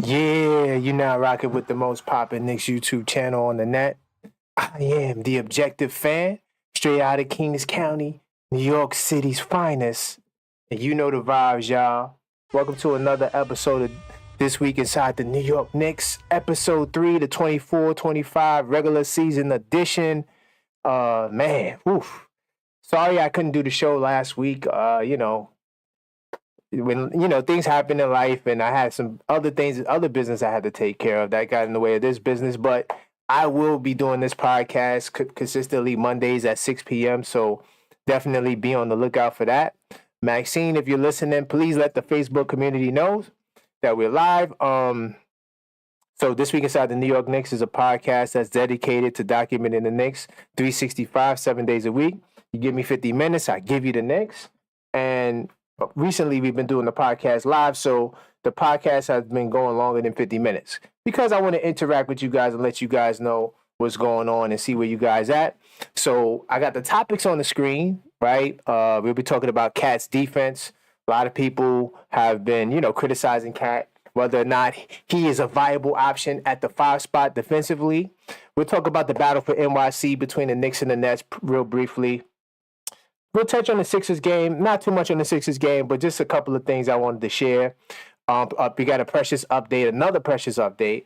Yeah, you're now rocking with the most poppin' Knicks YouTube channel on the net. I am the objective fan, straight out of Kings County, New York City's finest. And you know the vibes, y'all. Welcome to another episode of This Week Inside the New York Knicks, episode 3, the 24-25 regular season edition. Man, oof. Sorry I couldn't do the show last week. When things happen in life, and I had some other business I had to take care of that got in the way of this business. But I will be doing this podcast consistently Mondays at 6 p.m. So definitely be on the lookout for that. Maxine, if you're listening, please let the Facebook community know that we're live. So This Week Inside the New York Knicks is a podcast that's dedicated to documenting the Knicks 365, 7 days a week. You give me 50 minutes, I give you the Knicks. And recently, we've been doing the podcast live, so the podcast has been going longer than 50 minutes because I want to interact with you guys and let you guys know what's going on and see where you guys at. So I got the topics on the screen, right? We'll be talking about Cat's defense. A lot of people have been, criticizing Cat, whether or not he is a viable option at the 5 spot defensively. We'll talk about the battle for NYC between the Knicks and the Nets real briefly. We'll touch on the Sixers game, not too much on the Sixers game, but just a couple of things I wanted to share. We got a Precious update, another Precious update.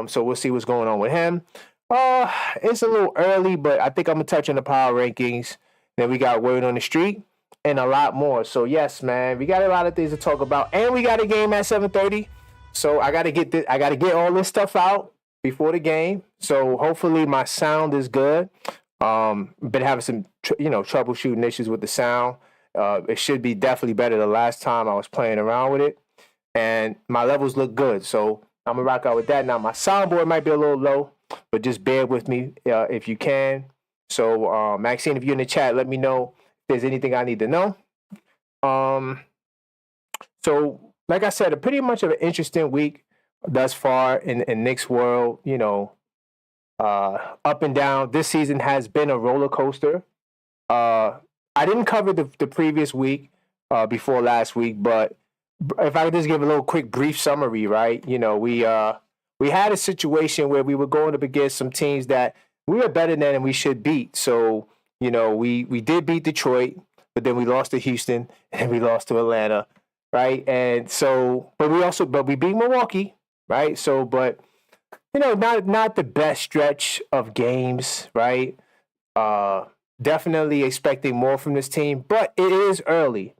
So we'll see what's going on with him. It's a little early, but I think I'm going to touch on the power rankings. Then we got Word on the Street and a lot more. So yes, man, we got a lot of things to talk about. And we got a game at 7:30. So I got to get all this stuff out before the game. So hopefully my sound is good. Been having some, troubleshooting issues with the sound. It should be definitely better the last time I was playing around with it. And my levels look good. So I'm going to rock out with that. Now, my soundboard might be a little low, but just bear with me if you can. So, Maxine, if you're in the chat, let me know if there's anything I need to know. So, like I said, pretty much of an interesting week thus far in Knicks world, up and down. This season has been a roller coaster. I didn't cover the previous week before last week, but if I could just give a little quick brief summary, right? We had a situation where we were going up against some teams that we were better than and we should beat. So, we did beat Detroit, but then we lost to Houston and we lost to Atlanta, right? And so, but we beat Milwaukee, right? So, but not the best stretch of games, right? Definitely expecting more from this team, but it is early.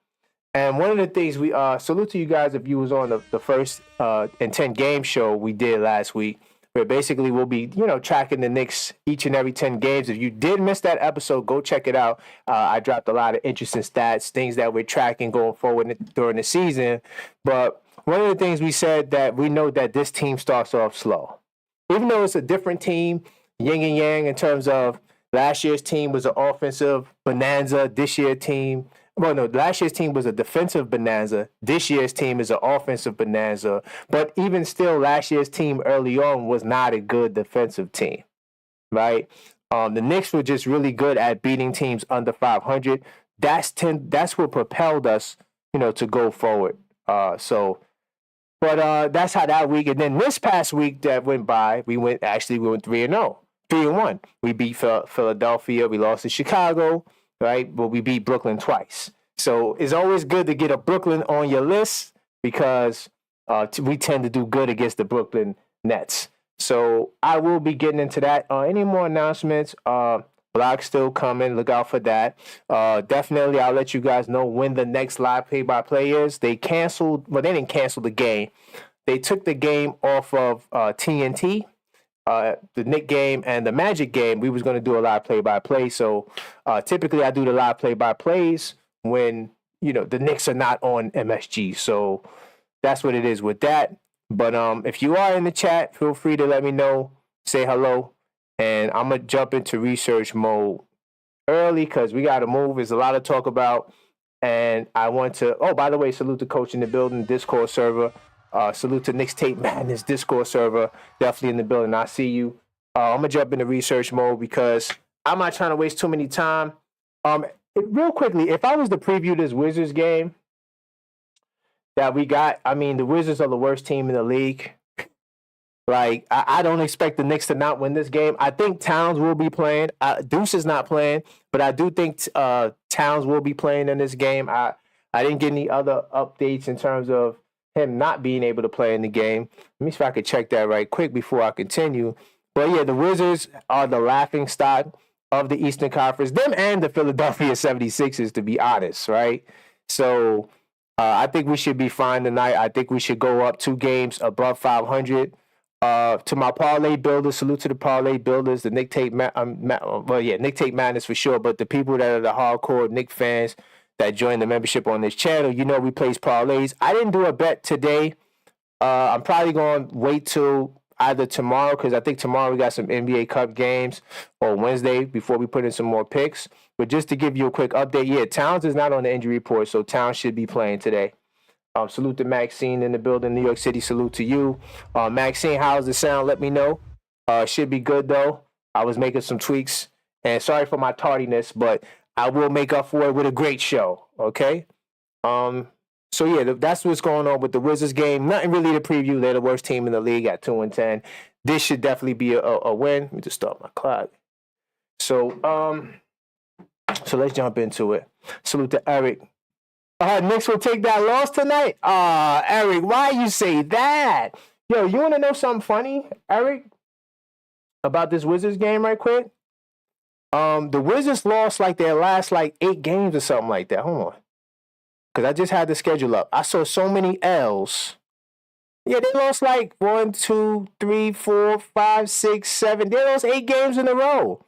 And one of the things we salute to you guys if you was on the first and 10 game show we did last week, where basically we'll be, tracking the Knicks each and every 10 games. If you did miss that episode, go check it out. I dropped a lot of interesting stats, things that we're tracking going forward during the season. But one of the things we said that we know that this team starts off slow. Even though it's a different team, yin and yang in terms of last year's team was an offensive bonanza. Last year's team was a defensive bonanza. This year's team is an offensive bonanza. But even still, last year's team early on was not a good defensive team, right? The Knicks were just really good at beating teams under 500. That's what propelled us, to go forward. But that's how that week. And then this past week that went by, we went 3-0, 3-1. We beat Philadelphia. We lost to Chicago, right? But we beat Brooklyn twice. So it's always good to get a Brooklyn on your list because we tend to do good against the Brooklyn Nets. So I will be getting into that. Any more announcements? Blog still coming. Look out for that. Definitely, I'll let you guys know when the next live play-by-play is. They didn't cancel the game. They took the game off of TNT, the Knicks game and the Magic game. We was going to do a live play-by-play. So typically, I do the live play-by-plays when, the Knicks are not on MSG. So that's what it is with that. But if you are in the chat, feel free to let me know. Say hello. And I'm going to jump into research mode early because we got to move. There's a lot to talk about. And I want to, by the way, salute the coach in the building, Discord server. Salute to Knicks Tape Madness Discord server. Definitely in the building. I see you. I'm going to jump into research mode because I'm not trying to waste too many time. Real quickly, if I was to preview this Wizards game that we got, I mean, the Wizards are the worst team in the league. Like, I don't expect the Knicks to not win this game. I think Towns will be playing. Deuce is not playing, but I do think Towns will be playing in this game. I didn't get any other updates in terms of him not being able to play in the game. Let me see if I could check that right quick before I continue. But yeah, the Wizards are the laughing stock of the Eastern Conference. Them and the Philadelphia 76ers, to be honest, right? So I think we should be fine tonight. I think we should go up 2 games above 500. To my parlay builders, salute to the parlay builders, the Nick Tate, Nick Tate Madness for sure, but the people that are the hardcore Nick fans that join the membership on this channel, we place parlays. I didn't do a bet today. I'm probably going to wait till either tomorrow, because I think tomorrow we got some NBA Cup games, or Wednesday before we put in some more picks. But just to give you a quick update, yeah, Towns is not on the injury report, so Towns should be playing today. Salute to Maxine in the building, New York City. Salute to you. Maxine, how's the sound? Let me know. Should be good, though. I was making some tweaks. And sorry for my tardiness, but I will make up for it with a great show, okay? So, yeah, that's what's going on with the Wizards game. Nothing really to preview. They're the worst team in the league at 2-10. This should definitely be a win. Let me just start my clock. So let's jump into it. Salute to Eric. Knicks will take that loss tonight. Eric, why you say that? Yo, you want to know something funny, Eric, about this Wizards game right quick? The Wizards lost their last 8 games or something like that. Hold on. Because I just had the schedule up. I saw so many L's. Yeah, they lost 1, 2, 3, 4, 5, 6, 7. They lost 8 games in a row.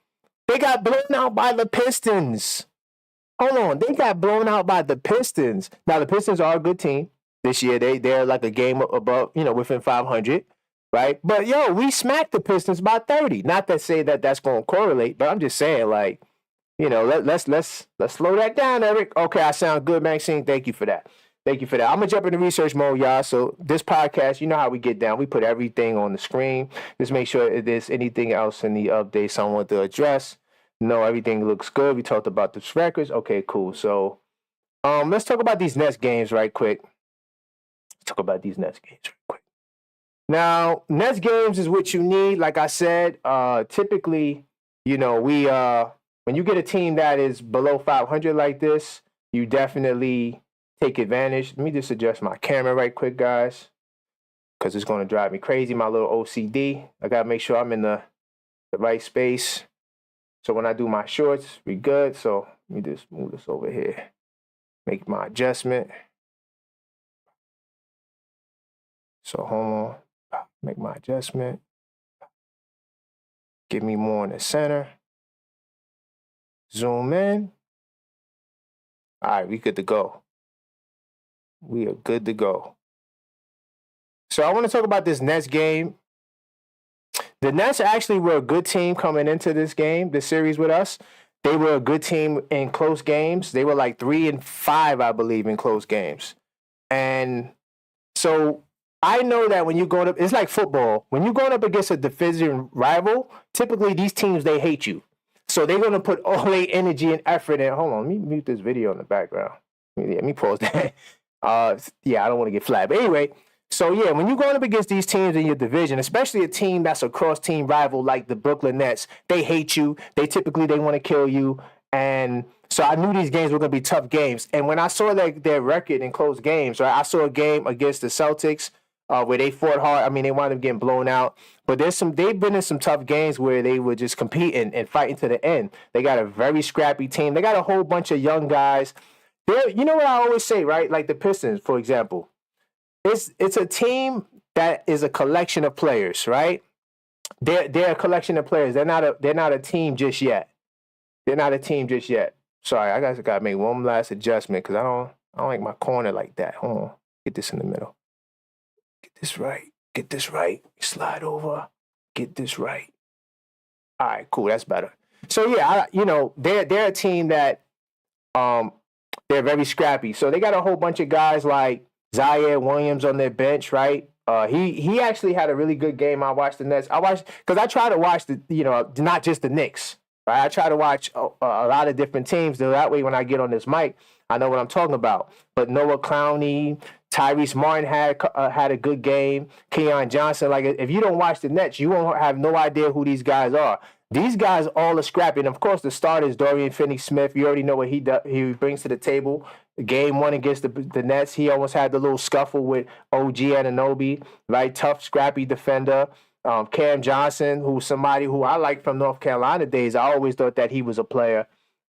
They got blown out by the Pistons. Hold on, they got blown out by the Pistons. Now, the Pistons are a good team this year. They're like a game above, within 500, right? But, we smacked the Pistons by 30. Not to say that that's going to correlate, but I'm just saying, let's slow that down, Eric. Okay, I sound good, Maxine. Thank you for that. I'm going to jump into research mode, y'all. So this podcast, you know how we get down. We put everything on the screen. Just make sure if there's anything else in the updates I want to address. No, everything looks good. We talked about the records. Okay, cool. So let's talk about these Nets games right quick. Now, Nets games is what you need. Like I said, typically, when you get a team that is below 500 like this, you definitely take advantage. Let me just adjust my camera right quick, guys, because it's going to drive me crazy, my little OCD. I got to make sure I'm in the right space. So when I do my shorts, we good. So let me just move this over here. Make my adjustment. So hold on. Make my adjustment. Give me more in the center. Zoom in. All right, we good to go. We are good to go. So I want to talk about this Nets game. The Nets actually were a good team coming into this series with us. They were a good team in close games. They were 3-5, I believe, in close games. And so I know that when you're going up, it's like football. When you're going up against a division rival, typically these teams, they hate you. So they're going to put all their energy and effort in. Hold on, let me mute this video in the background. Let me pause that. I don't want to get flagged. But anyway, so yeah, when you're going up against these teams in your division, especially a team that's a cross-team rival like the Brooklyn Nets, they hate you. They want to kill you. And so I knew these games were going to be tough games. And when I saw their record in close games, right, I saw a game against the Celtics where they fought hard. I mean, they wound up getting blown out. But they've been in some tough games where they were just competing and fighting to the end. They got a very scrappy team. They got a whole bunch of young guys. You know what I always say, right? Like the Pistons, for example. It's a team that is a collection of players, right? They're a collection of players. They're not a team just yet. Sorry, I gotta make one last adjustment because I don't like my corner like that. Hold on. Get this in the middle. Get this right. Slide over. Get this right. All right, cool. That's better. So yeah, they're a team that they're very scrappy. So they got a whole bunch of guys like Zaire Williams on their bench, right? He actually had a really good game. I watched the Nets. Because I try to watch not just the Knicks, right? I try to watch a lot of different teams. So that way, when I get on this mic, I know what I'm talking about. But Noah Clowney, Tyrese Martin had a good game. Keon Johnson, like if you don't watch the Nets, you won't have no idea who these guys are. These guys all are scrappy. And, of course, the starter is Dorian Finney-Smith. You already know what he brings to the table. Game 1 against the Nets, he almost had the little scuffle with OG Anunoby, right? Tough, scrappy defender. Cam Johnson, who's somebody who I like from North Carolina days. I always thought that he was a player.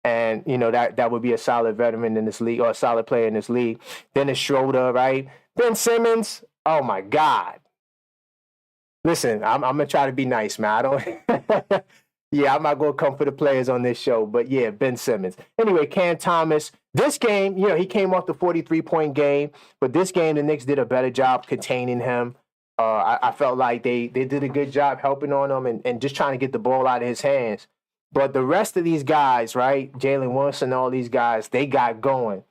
And, that would be a solid veteran in this league or a solid player in this league. Dennis Schroeder, right? Ben Simmons, oh, my God. Listen, I'm going to try to be nice, man. I don't yeah, I'm not going to come for the players on this show. But, yeah, Ben Simmons. Anyway, Cam Thomas. This game, he came off the 43-point game. But this game, the Knicks did a better job containing him. I felt like they did a good job helping on him and just trying to get the ball out of his hands. But the rest of these guys, right, Jalen Brunson, all these guys, they got going.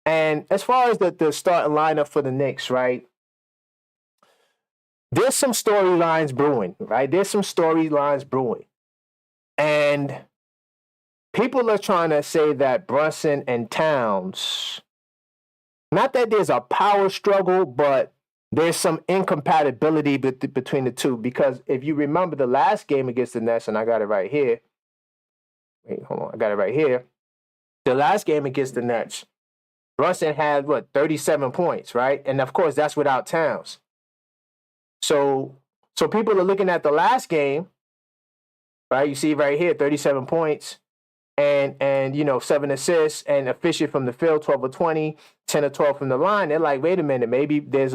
And as far as the starting lineup for the Knicks, right, there's some storylines brewing, right? There's some storylines brewing. And people are trying to say that Brunson and Towns, not that there's a power struggle, but there's some incompatibility between the two. Because if you remember the last game against the Nets, and I got it right here. Wait, hold on. I got it right here. The last game against the Nets, Brunson had, 37 points, right? And, of course, that's without Towns. So people are looking at the last game, right? You see right here, 37 points and 7 assists and efficient from the field, 12 or 20, 10 or 12 from the line. They're like, wait a minute, maybe there's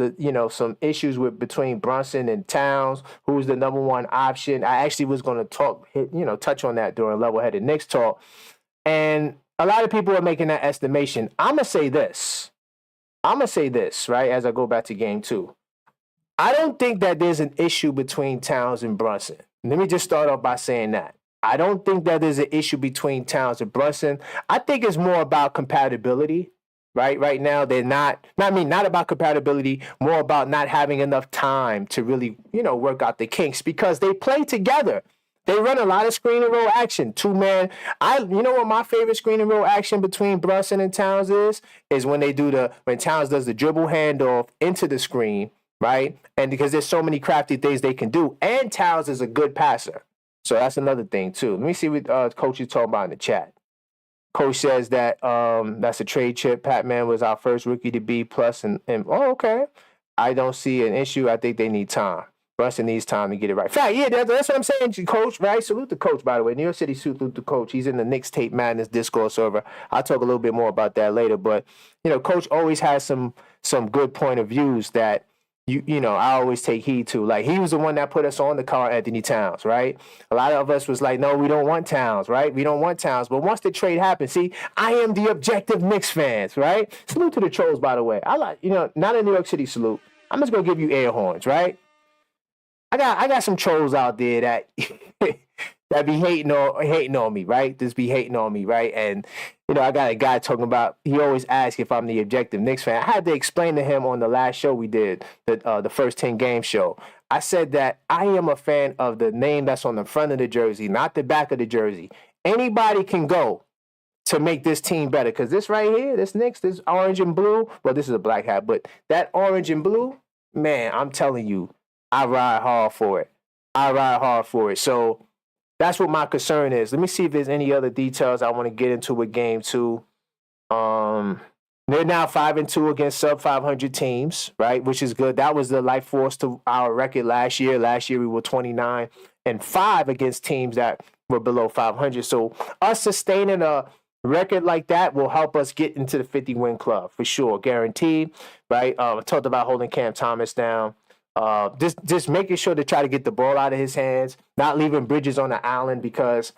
some issues between Brunson and Towns, who's the number one option. I actually was going to touch on that during Level-Headed Knicks talk. And a lot of people are making that estimation. I'm going to say this, right, as I go back to game 2. I don't think that there's an issue between Towns and Brunson. Let me just start off by saying that. I don't think that there's an issue between Towns and Brunson. I think it's more about compatibility, right? Right now, they're not about compatibility, more about not having enough time to really, work out the kinks because they play together. They run a lot of screen and roll action. 2-man. You know what my favorite screen and roll action between Brunson and Towns is when when Towns does the dribble handoff into the screen, right? And because there's so many crafty things they can do. And Towns is a good passer. So that's another thing, too. Let me see what Coach is talking about in the chat. Coach says that that's a trade chip. Pat-Man was our first rookie to be plus. And okay. I don't see an issue. I think they need time. Brunson needs time to get it right. Fact, yeah, that's what I'm saying, Coach, right? Salute the coach, by the way. New York City, salute the coach. He's in the Knicks Tape Madness Discord server. I'll talk a little bit more about that later. But, Coach always has some good point of views that, I always take heed to. Like, he was the one that put us on the Karl-Anthony Towns, right? A lot of us was like, no, we don't want Towns, right? We don't want Towns. But once the trade happened, see, I am the objective Knicks fans, right? Salute to the trolls, by the way. I like, not a New York City salute. I'm just going to give you air horns, right? I got some trolls out there that that be hating on me, right? Just be hating on me, right? And I got a guy talking about. He always asks if I'm the objective Knicks fan. I had to explain to him on the last show we did, the first 10 game show. I said that I am a fan of the name that's on the front of the jersey, not the back of the jersey. Anybody can go to make this team better because this right here, this Knicks, this orange and blue. Well, this is a black hat, but that orange and blue, man, I'm telling you. I ride hard for it. So that's what my concern is. Let me see if there's any other details I want to get into with game 2. They're now 5-2 against sub 500 teams, right? Which is good. That was the life force to our record last year. Last year we were 29-5 against teams that were below 500. So us sustaining a record like that will help us get into the 50-win club for sure, guaranteed, right? I talked about holding Cam Thomas down. Just making sure to try to get the ball out of his hands, not leaving Bridges on the island because,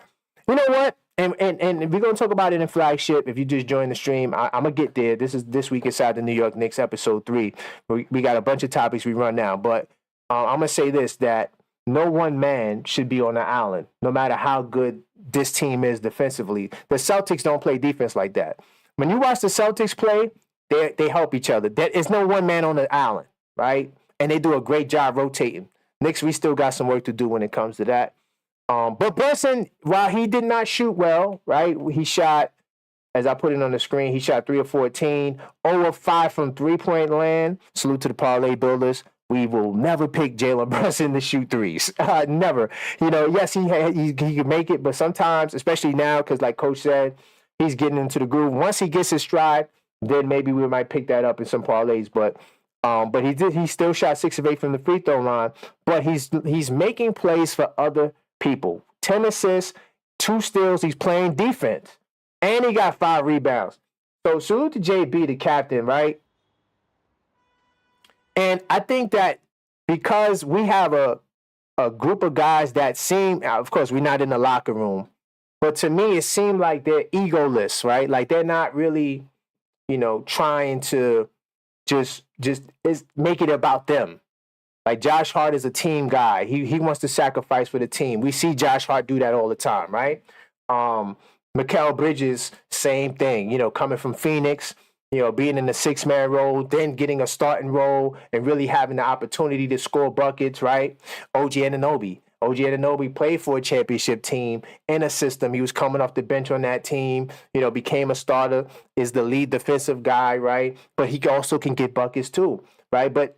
you know what? And we're going to talk about it in Flagship. If you just join the stream, I'm going to get there. This is This Week Inside the New York Knicks, episode 3. We got a bunch of topics we run now. But I'm going to say this, that no one man should be on the island, no matter how good this team is defensively. The Celtics don't play defense like that. When you watch the Celtics play, they help each other. There is no one man on the island, right? And they do a great job rotating. Knicks, we still got some work to do when it comes to that. But Brunson, while he did not shoot well, right? He shot as I put it on the screen, he shot 3 of 14, 0 of 5 from three-point land. Salute to the parlay builders. We will never pick Jalen Brunson to shoot threes. Never. Yes, he can make it, but sometimes, especially now, because like Coach said, he's getting into the groove. Once he gets his stride, then maybe we might pick that up in some parlays. But he still shot 6 of 8 from the free throw line. But he's making plays for other people. 10 assists, 2 steals. He's playing defense. And he got 5 rebounds. So salute to JB, the captain, right? And I think that because we have a group of guys that seem, of course, we're not in the locker room, but to me, it seemed like they're egoless, right? Like they're not really, trying to just make it about them. Like Josh Hart is a team guy. He wants to sacrifice for the team. We see Josh Hart do that all the time, right? Mikal Bridges, same thing, coming from Phoenix, being in the 6-man role, then getting a starting role and really having the opportunity to score buckets, right? OG Anunoby played for a championship team in a system. He was coming off the bench on that team, became a starter, is the lead defensive guy, right? But he also can get buckets too, right? But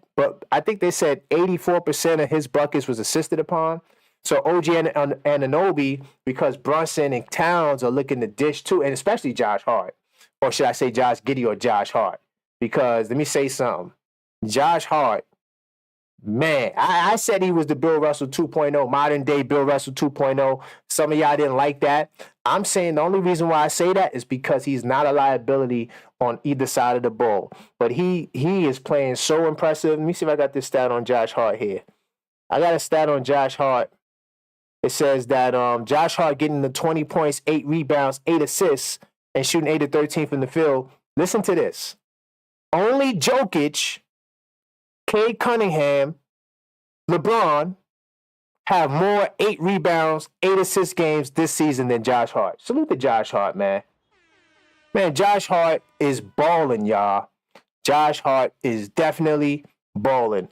I think they said 84% of his buckets was assisted upon. So OG and Anunoby, because Brunson and Towns are looking to dish too, and especially Josh Hart. Or should I say Josh Giddey or Josh Hart? Because let me say something. Josh Hart, man, I said he was the Bill Russell 2.0, modern day Bill Russell 2.0. Some of y'all didn't like that. I'm saying the only reason why I say that is because he's not a liability on either side of the ball. But he is playing so impressive. Let me see if I got this stat on Josh Hart here. I got a stat on Josh Hart. It says that Josh Hart getting the 20 points, 8 rebounds, 8 assists, and shooting 8 of 13 from the field. Listen to this. Only Jokic, Cade Cunningham, LeBron have more 8 rebounds, 8 assist games this season than Josh Hart. Salute to Josh Hart, man. Man, Josh Hart is balling, y'all. Josh Hart is definitely balling.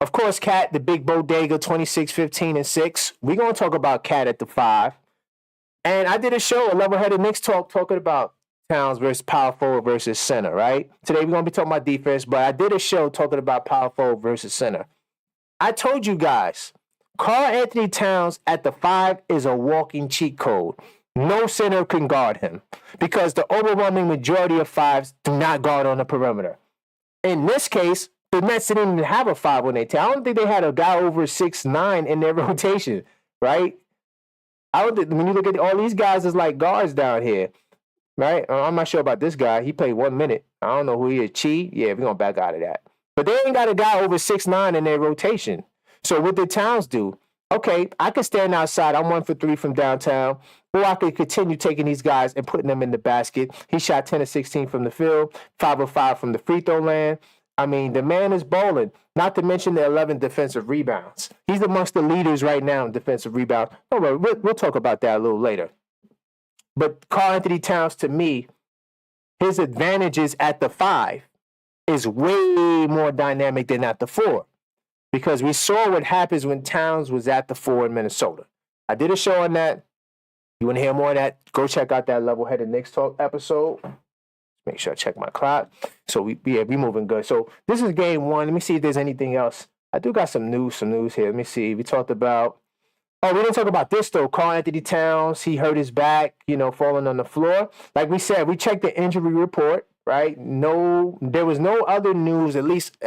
Of course, Cat, the big bodega, 26, 15, and 6. We're going to talk about Cat at the 5. And I did a show, a level-headed Knicks talk, talking about Towns versus power forward versus center, right? Today, we're going to be talking about defense, but I did a show talking about power forward versus center. I told you guys, Karl-Anthony Towns at the 5 is a walking cheat code. No center can guard him because the overwhelming majority of 5s do not guard on the perimeter. In this case, the Nets didn't even have a 5 on their team. I don't think they had a guy over 6'9" in their rotation, right? When you look at all these guys, it's like guards down here, right? I'm not sure about this guy. He played 1 minute. I don't know who he is. Chi? Yeah, we're going to back out of that. But they ain't got a guy over 6'9" in their rotation. So what did Towns do? Okay, I could stand outside. I'm 1 for 3 from downtown. Or I could continue taking these guys and putting them in the basket. He shot 10 of 16 from the field, 5 of 5 from the free throw land. I mean, the man is bowling, not to mention the 11 defensive rebounds. He's amongst the leaders right now in defensive rebounds. Oh, well, we'll talk about that a little later. But Karl-Anthony Towns, to me, his advantages at the 5 is way more dynamic than at the 4. Because we saw what happens when Towns was at the 4 in Minnesota. I did a show on that. You want to hear more of that? Go check out that Level-Headed Knicks Talk episode. Make sure I check my clock. So we moving good. So this is game 1. Let me see if there's anything else. I do got some news here. Let me see. We talked about. Oh, we didn't talk about this though. Karl-Anthony Towns, he hurt his back, falling on the floor. Like we said, we checked the injury report, right? No, there was no other news, at least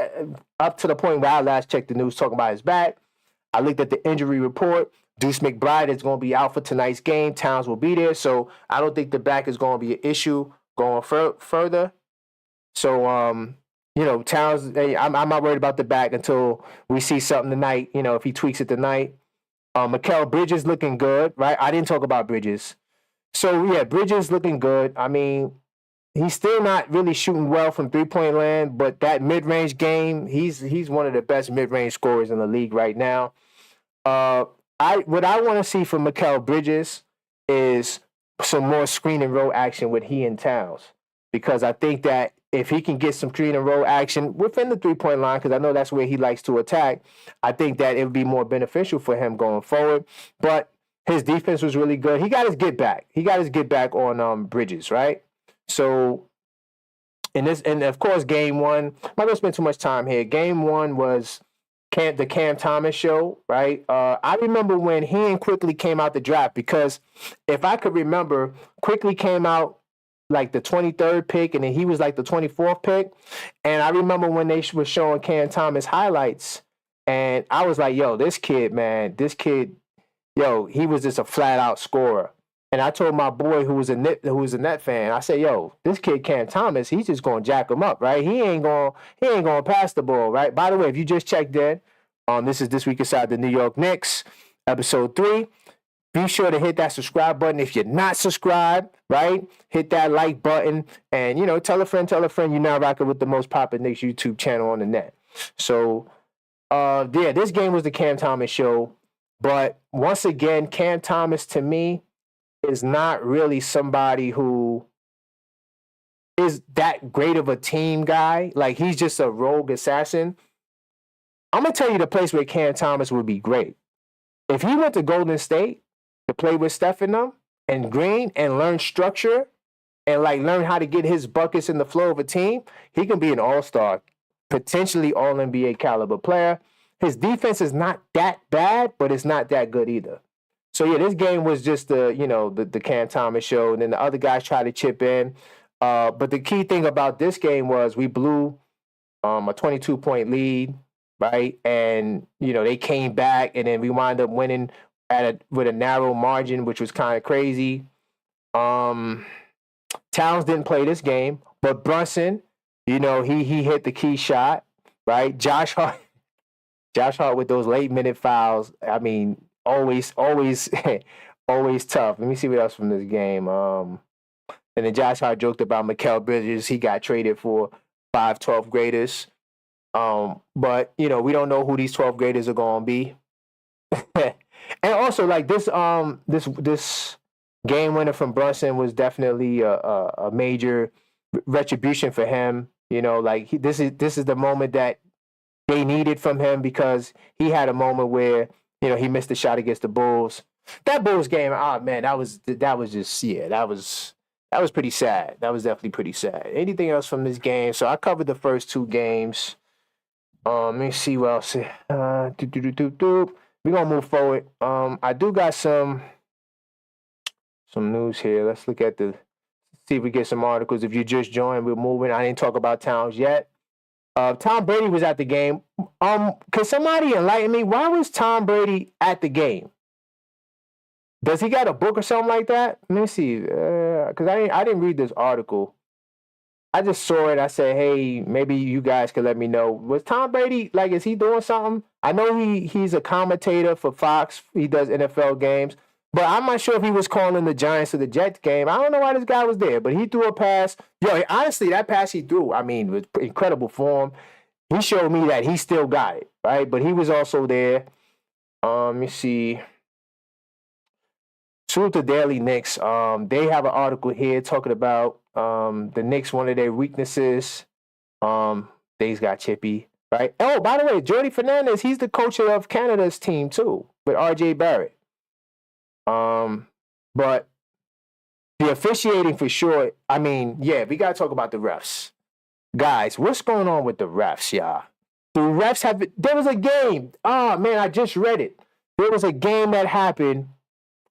up to the point where I last checked the news talking about his back. I looked at the injury report. Deuce McBride is going to be out for tonight's game. Towns will be there. So I don't think the back is going to be an issue going further. So, Towns, I'm not worried about the back until we see something tonight, if he tweaks it tonight. Mikal Bridges looking good, right? I didn't talk about Bridges. So, yeah, Bridges looking good. I mean, he's still not really shooting well from three-point land, but that mid-range game, he's one of the best mid-range scorers in the league right now. What I want to see from Mikal Bridges is some more screen and roll action with he and Towns, because I think that if he can get some screen and roll action within the three-point line, because I know that's where he likes to attack, I think that it would be more beneficial for him going forward. But His defense was really good. He got his get back. He got his get back on Bridges, right? So in this, and of course, game one, I'm not gonna spend too much time here. Game one was the Cam Thomas show, right? I remember when he and Quickly came out the draft, because if I could remember, Quickly came out like the 23rd pick, and then he was like the 24th pick. And I remember when they were showing Cam Thomas highlights, and I was like, yo, this kid, yo, he was just a flat out scorer. And I told my boy who was a Net fan, I said, yo, this kid Cam Thomas, he's just gonna jack him up, right? He ain't gonna pass the ball, right? By the way, if you just checked in, this is This Week Inside the New York Knicks, episode 3. Be sure to hit that subscribe button if you're not subscribed, right? Hit that like button, and tell a friend you're now rocking with the most popular Knicks YouTube channel on the net. So, this game was the Cam Thomas show, but once again, Cam Thomas to me is not really somebody who is that great of a team guy. Like, he's just a rogue assassin. I'm going to tell you the place where Cam Thomas would be great. If he went to Golden State to play with Steph and them and Green and learn structure and learn how to get his buckets in the flow of a team, he can be an all-star, potentially all-NBA caliber player. His defense is not that bad, but it's not that good either. So, yeah, this game was just the Cam Thomas show, and then the other guys tried to chip in. But the key thing about this game was we blew a 22-point lead, right? And, they came back, and then we wound up winning with a narrow margin, which was kind of crazy. Towns didn't play this game, but Brunson, he hit the key shot, right? Josh Hart with those late-minute fouls, I mean, always tough. Let me see what else from this game. And then Josh Hart joked about Mikal Bridges. He got traded for 5 12th graders. But we don't know who these 12th graders are going to be. And also, this game winner from Brunson was definitely a major retribution for him. This is the moment that they needed from him, because he had a moment where he missed the shot against the Bulls. That Bulls game, man, that was pretty sad. That was definitely pretty sad. Anything else from this game? So I covered the first 2 games. Let me see what else. We're gonna move forward. I do got some news here. Let's look at see if we get some articles. If you just joined, we're moving. I didn't talk about Towns yet. Tom Brady was at the game. Can somebody enlighten me? Why was Tom Brady at the game? Does he got a book or something like that? Let me see. Because I didn't read this article. I just saw it. I said, hey, maybe you guys could let me know. Was Tom Brady, is he doing something? I know he's a commentator for Fox. He does NFL games. But I'm not sure if he was calling the Giants or the Jets game. I don't know why this guy was there, but he threw a pass. Yo, honestly, that pass he threw, with incredible form. He showed me that he still got it, right? But he was also there. Let me see. Salute the Daily Knicks. They have an article here talking about the Knicks, one of their weaknesses. They's got chippy, right? Oh, by the way, Jordy Fernandez, he's the coach of Canada's team too, with RJ Barrett. But the officiating for sure, we got to talk about the refs. Guys, what's going on with the refs, y'all? The refs there was a game. Oh, man, I just read it. There was a game that happened.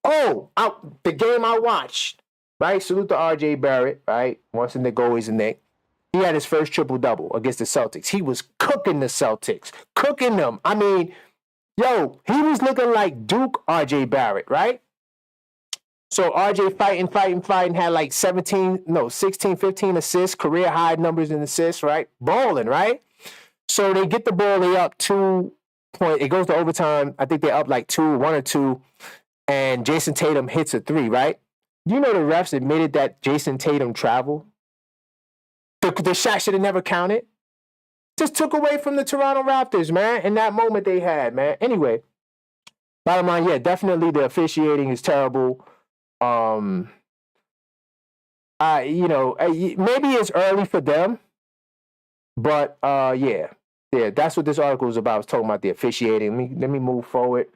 The game I watched, right? Salute to RJ Barrett, right? Once in the goal, he's a Knick. He had his first triple-double against the Celtics. He was cooking the Celtics, cooking them. He was looking like Duke RJ Barrett, right? So RJ fighting, had 16, 15 assists, career high numbers in assists, right? Balling, right? So they get the ball, they up 2 points. It goes to overtime. I think they're up 1 or 2, and Jason Tatum hits a 3, right? The refs admitted that Jason Tatum traveled? The shot should have never counted. Just took away from the Toronto Raptors, man, in that moment they had, man. Anyway, bottom line, yeah, definitely the officiating is terrible. Maybe it's early for them, but yeah, that's what this article is about. It's talking about the officiating. Let me move forward.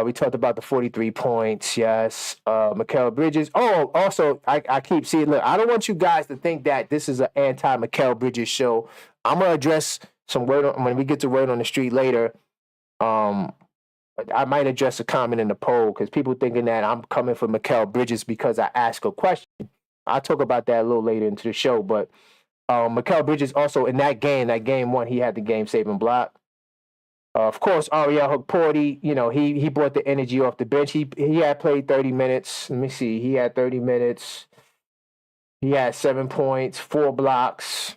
We talked about the 43 points. Yes. Mikal Bridges. Oh, also, I keep seeing, look, I don't want you guys to think that this is an anti-Mikal Bridges show. I'm going to address some word when we get to word on the street later. I might address a comment in the poll because people thinking that I'm coming for Mikal Bridges because I ask a question. I'll talk about that a little later into the show. But Mikal Bridges also in that game one, he had the game-saving block. Of course, Ariel Hukporti, he brought the energy off the bench. He had played 30 minutes. Let me see. He had 30 minutes. He had 7 points, 4 blocks,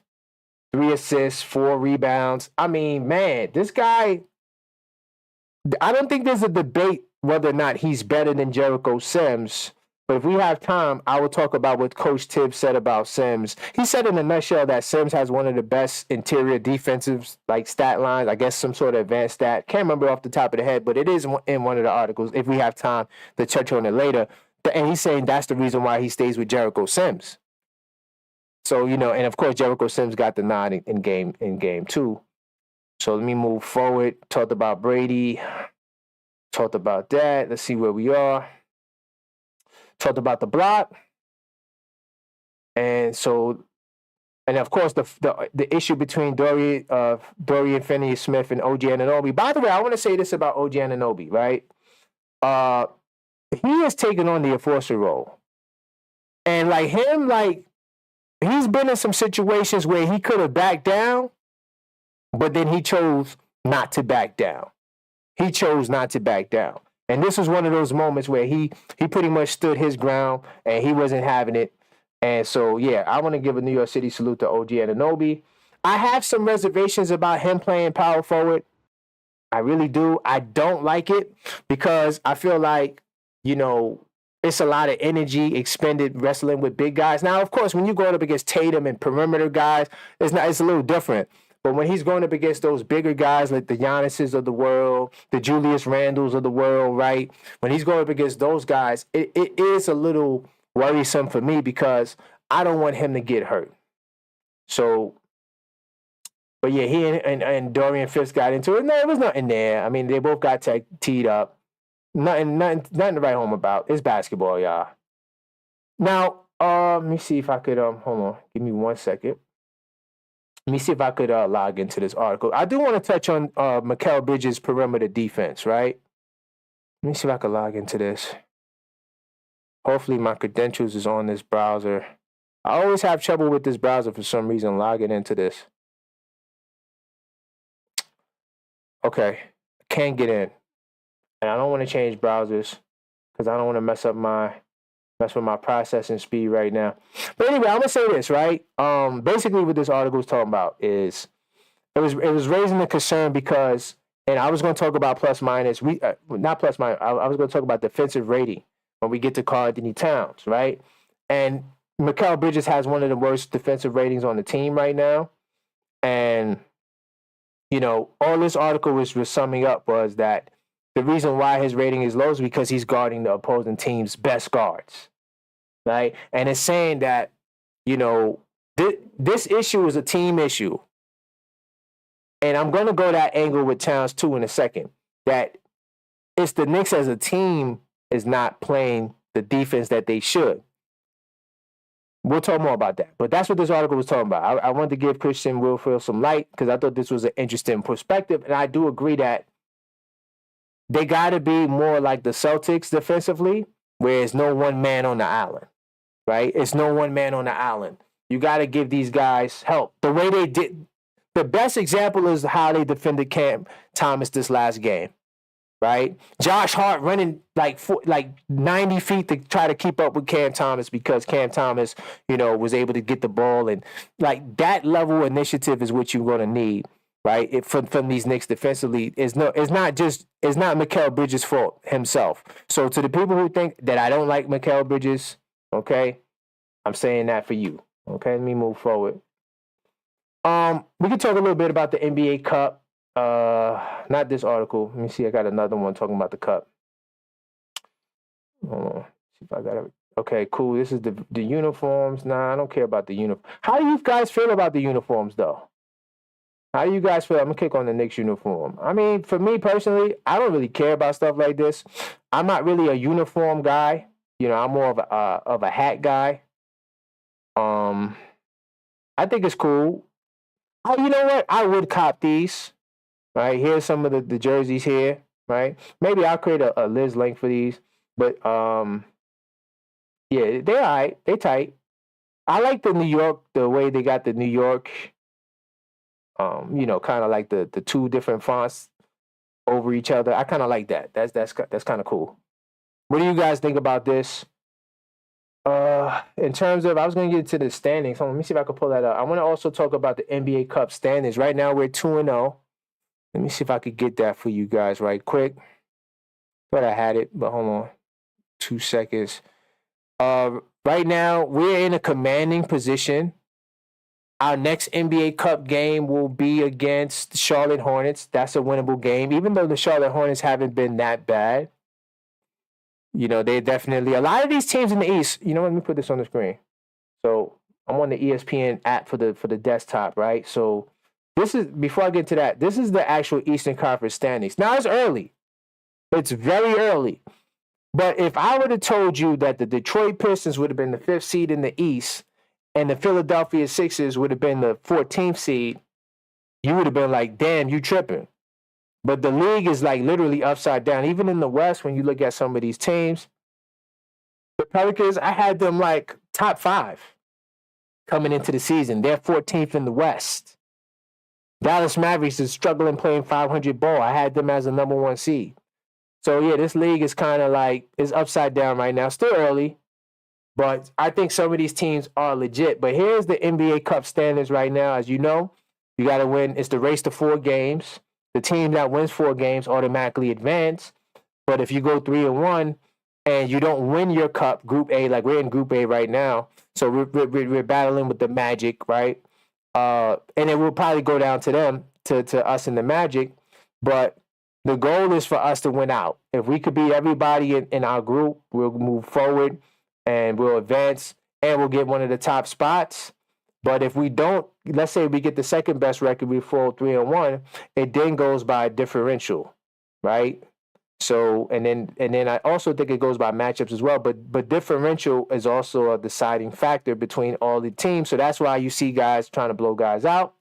3 assists, 4 rebounds. I mean, man, this guy, I don't think there's a debate whether or not he's better than Jericho Sims. But if we have time, I will talk about what Coach Tibbs said about Sims. He said in a nutshell that Sims has one of the best interior defensive stat lines. I guess some sort of advanced stat. Can't remember off the top of the head, but it is in one of the articles. If we have time to touch on it later, and he's saying that's the reason why he stays with Jericho Sims. So and of course Jericho Sims got the nod in game 2. So let me move forward. Talked about Brady. Talked about that. Let's see where we are. Talked about the block, and of course the issue between Dorian Finney-Smith and OG Anunoby. By the way, I want to say this about OG Anunoby, right? He has taken on the enforcer role, and he's been in some situations where he could have backed down, but then he chose not to back down. He chose not to back down. And this was one of those moments where he pretty much stood his ground and he wasn't having it. And so, yeah, I want to give a New York City salute to OG Anunoby. I have some reservations about him playing power forward. I really do. I don't like it because I feel like, it's a lot of energy expended wrestling with big guys. Now, of course, when you're going up against Tatum and perimeter guys, it's a little different. But when he's going up against those bigger guys like the Giannis's of the world, the Julius Randles of the world, right? When he's going up against those guys, it is a little worrisome for me because I don't want him to get hurt. So, but yeah, he and Dorian Fitz got into it. No, there was nothing there. I mean, they both got teed up. Nothing to write home about. It's basketball, y'all. Now, let me see if I could, hold on. Give me 1 second. Let me see if I could log into this article. I do want to touch on Mikal Bridges' perimeter defense, right? Let me see if I can log into this. Hopefully my credentials is on this browser. I always have trouble with this browser for some reason logging into this. Okay, can't get in. And I don't want to change browsers because I don't want to mess with my processing speed right now. But anyway, I'm gonna say this, right? Basically what this article is talking about is it was raising the concern because, and I was gonna talk about plus minus, not plus minus, I was gonna talk about defensive rating when we get to Karl-Anthony Towns, right? And Mikal Bridges has one of the worst defensive ratings on the team right now. And all this article was summing up was that the reason why his rating is low is because he's guarding the opposing team's best guards, right? And it's saying that, this issue is a team issue. And I'm going to go that angle with Towns too in a second, that it's the Knicks as a team is not playing the defense that they should. We'll talk more about that. But that's what this article was talking about. I wanted to give Christian Wilfield some light because I thought this was an interesting perspective. And I do agree that they got to be more like the Celtics defensively, where it's no one man on the island, right? It's no one man on the island. You got to give these guys help. The way they did, the best example is how they defended Cam Thomas this last game, right? Josh Hart running like 90 feet to try to keep up with Cam Thomas because Cam Thomas, was able to get the ball. And like that level of initiative is what you're going to need. Right, from these Knicks defensively, it's not Mikal Bridges' fault himself. So to the people who think that I don't like Mikal Bridges, okay, I'm saying that for you. Okay, let me move forward. We can talk a little bit about the NBA Cup. Not this article. Let me see. I got another one talking about the Cup. Hold on. See if I got it. Okay, cool. This is the uniforms. Nah, I don't care about the uniform. How do you guys feel about the uniforms, though? How do you guys feel? I'm gonna kick on the Knicks uniform. I mean, for me personally, I don't really care about stuff like this. I'm not really a uniform guy. You know, I'm more of a hat guy. I think it's cool. Oh, you know what? I would cop these. Right, here's some of the jerseys here. Right, maybe I'll create a Liz link for these. But yeah, they're all right. They tight. I like the New York, the way they got the New York. You know, kind of like the two different fonts over each other. I kind of like that. That's kind of cool. What do you guys think about this? In terms of, I was going to get to the standings. So let me see if I can pull that up. I want to also talk about the NBA Cup standings. Right now, we're 2-0. Let me see if I could get that for you guys right quick. Thought I had it, but hold on. 2 seconds. Right now, we're in a commanding position. Our next NBA Cup game will be against the Charlotte Hornets. That's a winnable game, even though the Charlotte Hornets haven't been that bad. You know, they definitely, a lot of these teams in the East, you know, let me put this on the screen. So I'm on the ESPN app for the desktop, right? So this is, before I get to that, this is the actual Eastern Conference standings. Now it's early. It's very early. But if I would have told you that the Detroit Pistons would have been the 5th seed in the East and the Philadelphia Sixers would have been the 14th seed, you would have been like, damn, you tripping. But the league is like literally upside down. Even in the West, when you look at some of these teams, the Pelicans, I had them like top 5 coming into the season. They're 14th in the West. Dallas Mavericks is struggling playing 500 ball. I had them as a number 1 seed. So yeah, this league is kind of like, is upside down right now. Still early, but I think some of these teams are legit. But here's the NBA Cup standings right now. As you know, you got to win. It's the race to 4 games. The team that wins 4 games automatically advance. But if you go 3-1 and you don't win your cup, Group A, like we're in Group A right now, so we're battling with the Magic, right? And it will probably go down to them, to us in the Magic. But the goal is for us to win out. If we could beat everybody in our group, we'll move forward and we'll advance and we'll get one of the top spots. But if we don't, let's say we get the second best record, we fall 3-1, it then goes by differential, right? So, and then I also think it goes by matchups as well. But differential is also a deciding factor between all the teams. So that's why you see guys trying to blow guys out.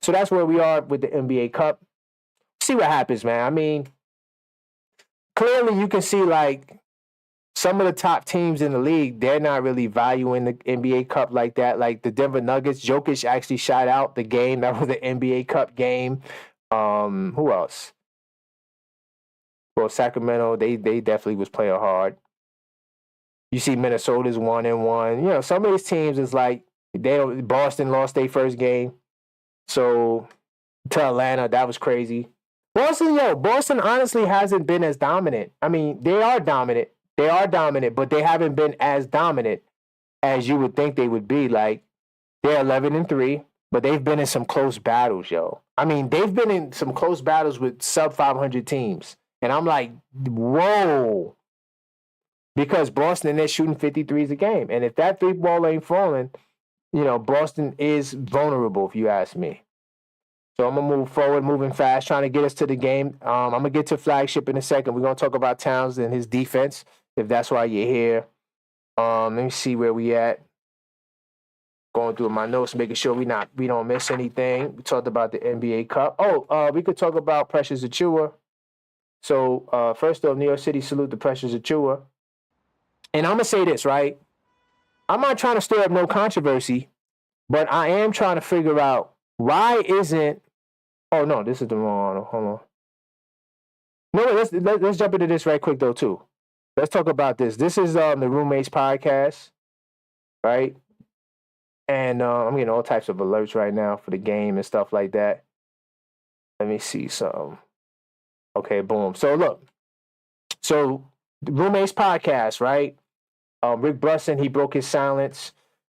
So that's where we are with the NBA Cup. See what happens, man. I mean, clearly you can see like some of the top teams in the league, they're not really valuing the NBA Cup like that. Like the Denver Nuggets, Jokic actually shot out the game. That was the NBA Cup game. Who else? Well, Sacramento, they definitely was playing hard. You see Minnesota's 1-1. You know, some of these teams is like, Boston lost their first game. So to Atlanta, that was crazy. Boston honestly hasn't been as dominant. I mean, they are dominant. But they haven't been as dominant as you would think they would be. Like, they're 11-3, but they've been in some close battles, yo. I mean, they've been in some close battles with sub-500 teams. And I'm like, whoa. Because Boston, they're shooting 53s a game. And if that 3-ball ain't falling, you know, Boston is vulnerable, if you ask me. So I'm going to move forward, moving fast, trying to get us to the game. I'm going to get to flagship in a second. We're going to talk about Towns and his defense, if that's why you're here. Let me see where we at. Going through my notes, making sure we don't miss anything. We talked about the NBA Cup. We could talk about Precious Achiuwa. So first off, New York City salute to Precious Achiuwa. And I'm going to say this, right? I'm not trying to stir up no controversy, but I am trying to figure out why isn't... Oh, no, this is the wrong... Hold on. No, let's jump into this right quick, though, too. Let's talk about this. This is the Roommates podcast, right? And I'm getting all types of alerts right now for the game and stuff like that. Let me see some. Okay, boom. So, look. So, the Roommates podcast, right? Rick Brunson, he broke his silence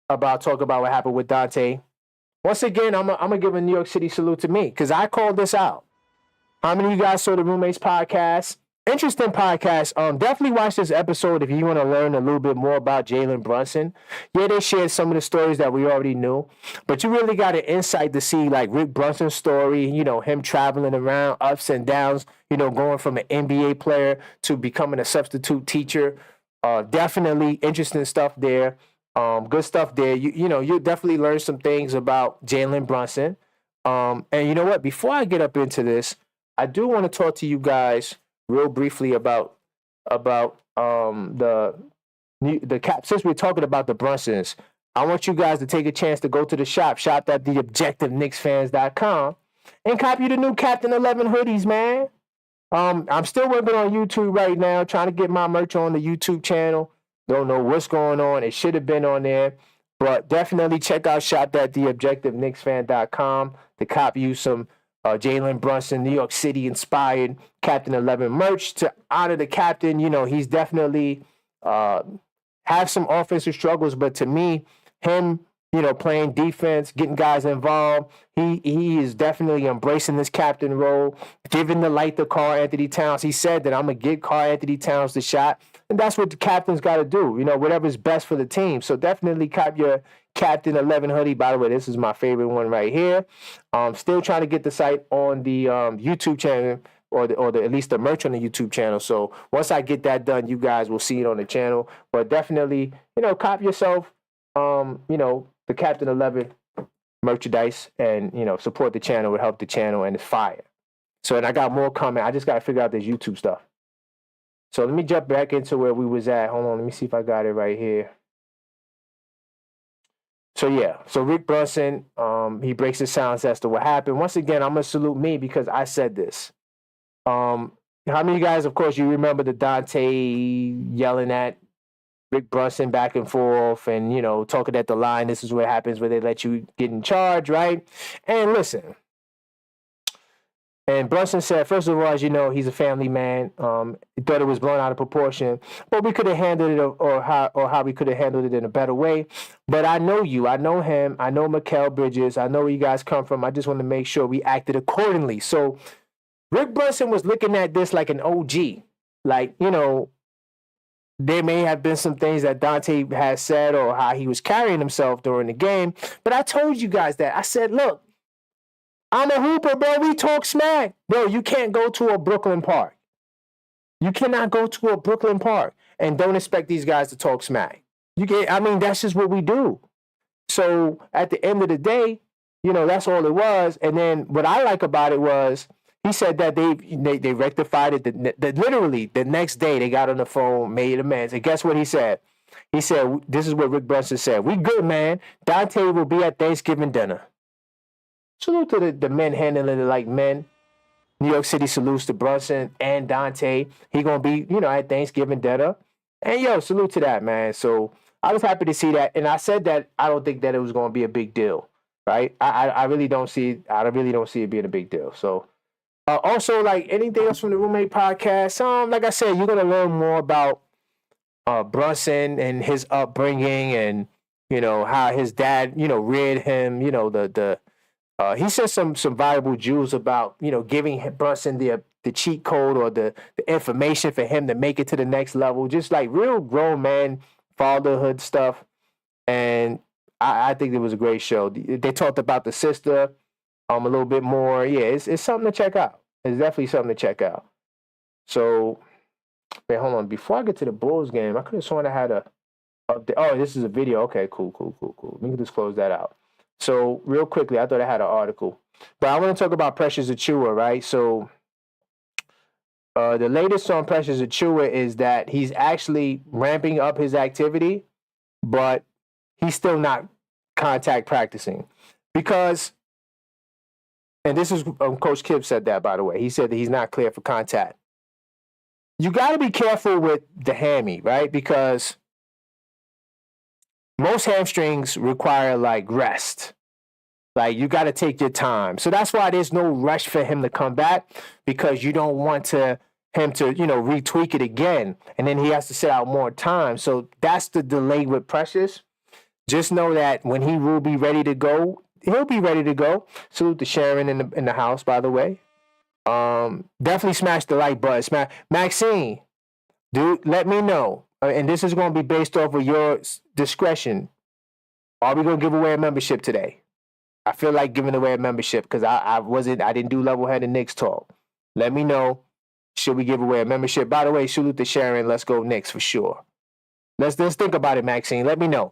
talk about what happened with Donte. Once again, I'm going to give a New York City salute to me because I called this out. How many of you guys saw the Roommates podcast? Interesting podcast. Definitely watch this episode if you want to learn a little bit more about Jalen Brunson. Yeah, they shared some of the stories that we already knew, but you really got an insight to see like Rick Brunson's story. Him traveling around, ups and downs. Going from an NBA player to becoming a substitute teacher. Definitely interesting stuff there. Good stuff there. You definitely learn some things about Jalen Brunson. And you know what? Before I get up into this, I do want to talk to you guys real briefly about the cap. Since we're talking about the Brunsons, I want you guys to take a chance to go to the shop.theobjectiveknicksfans.com and copy the new Captain 11 hoodies, man. I'm still working on YouTube right now, trying to get my merch on the YouTube channel. Don't know what's going on. It should have been on there, but definitely check out shop.theobjectiveknicksfan.com to copy you some Jalen Brunson, New York City inspired Captain 11 merch to honor the captain. He's definitely have some offensive struggles, but to me, him, playing defense, getting guys involved, he is definitely embracing this captain role, giving the light to Karl-Anthony Towns. He said that I'm going to give Karl-Anthony Towns the shot, and that's what the captain's got to do, whatever's best for the team. So definitely cop your Captain 11 hoodie. By the way, this is my favorite one right here. Still trying to get the site on the YouTube channel, or at least the merch on the YouTube channel. So once I get that done, you guys will see it on the channel. But definitely, cop yourself, the Captain 11 merchandise, and support the channel. It would help the channel, and it's fire. So, and I got more coming. I just got to figure out this YouTube stuff. So let me jump back into where we was at. Hold on, let me see if I got it right here. So yeah, so Rick Brunson, he breaks his silence as to what happened. Once again, I'm gonna salute me because I said this. How many of you guys, of course, you remember the Donte yelling at Rick Brunson back and forth and, talking at the line, this is what happens when they let you get in charge, right? And listen, and Brunson said, first of all, as you know, he's a family man. He thought it was blown out of proportion, but we could have handled it, or how we could have handled it in a better way. But I know you, I know him, I know Mikal Bridges, I know where you guys come from. I just want to make sure we acted accordingly. So Rick Brunson was looking at this like an OG. Like, there may have been some things that Donte has said or how he was carrying himself during the game. But I told you guys that. I said, look, I'm a hooper, bro. We talk smack. Bro, you can't go to a Brooklyn park. You cannot go to a Brooklyn park and don't expect these guys to talk smack. That's just what we do. So at the end of the day, that's all it was. And then what I like about it was he said that they rectified it. Literally, the next day they got on the phone, made amends. And guess what he said? He said, this is what Rick Brunson said. We good, man. Donte will be at Thanksgiving dinner. Salute to the men handling it like men. New York City salutes to Brunson and Donte. He going to be, at Thanksgiving dinner. And, salute to that, man. So I was happy to see that. And I said that I don't think that it was going to be a big deal, right? I really don't see it being a big deal. So also, like anything else from the Roommate Podcast, like I said, you're going to learn more about Brunson and his upbringing and, how his dad, reared him, he said some valuable jewels about, giving Brunson the cheat code or the information for him to make it to the next level. Just like real grown man fatherhood stuff. And I think it was a great show. They talked about the sister a little bit more. Yeah, it's something to check out. It's definitely something to check out. So, wait, hold on. Before I get to the Bulls game, I could have sworn I had a update. Oh, this is a video. Okay, cool. Let me just close that out. So, real quickly, I thought I had an article. But I want to talk about Precious Achiuwa, right? So, the latest on Precious Achiuwa is that he's actually ramping up his activity, but he's still not contact practicing. Because, and this is, Coach Kibb said that, by the way. He said that he's not clear for contact. You got to be careful with the hammy, right? Because most hamstrings require like rest. Like you got to take your time. So that's why there's no rush for him to come back, because you don't want him to, retweak it again. And then he has to sit out more time. So that's the delay with Precious. Just know that when he will be ready to go, he'll be ready to go. Salute to Sharon in the house, by the way. Definitely smash the like button. Maxine, dude, let me know. And this is going to be based off of your discretion. Are we going to give away a membership today? I feel like giving away a membership because I didn't do level-headed Knicks talk. Let me know. Should we give away a membership? By the way, salute to Sharon. Let's go Knicks for sure. Let's think about it, Maxine. Let me know.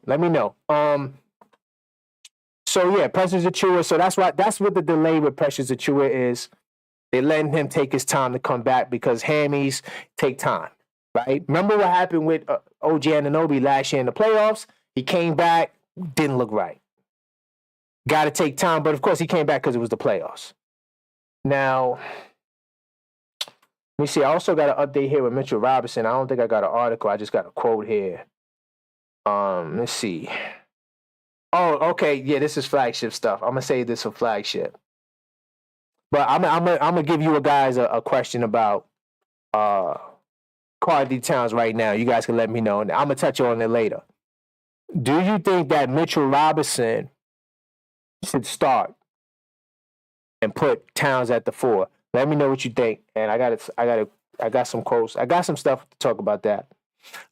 So yeah, Precious Achiuwa. So that's what the delay with Precious Achiuwa is. They're letting him take his time to come back because hammies take time, right? Remember what happened with OG Anunoby last year in the playoffs? He came back, didn't look right. Got to take time, but of course he came back because it was the playoffs. Now, let me see. I also got an update here with Mitchell Robinson. I don't think I got an article. I just got a quote here. Let's see. Oh, okay. Yeah, this is flagship stuff. I'm gonna say this for flagship. But I'm gonna give you guys a question about Karl-Anthony Towns right now. You guys can let me know. I'm gonna touch on it later. Do you think that Mitchell Robinson should start and put Towns at the 4? Let me know what you think. And I got some quotes. I got some stuff to talk about that.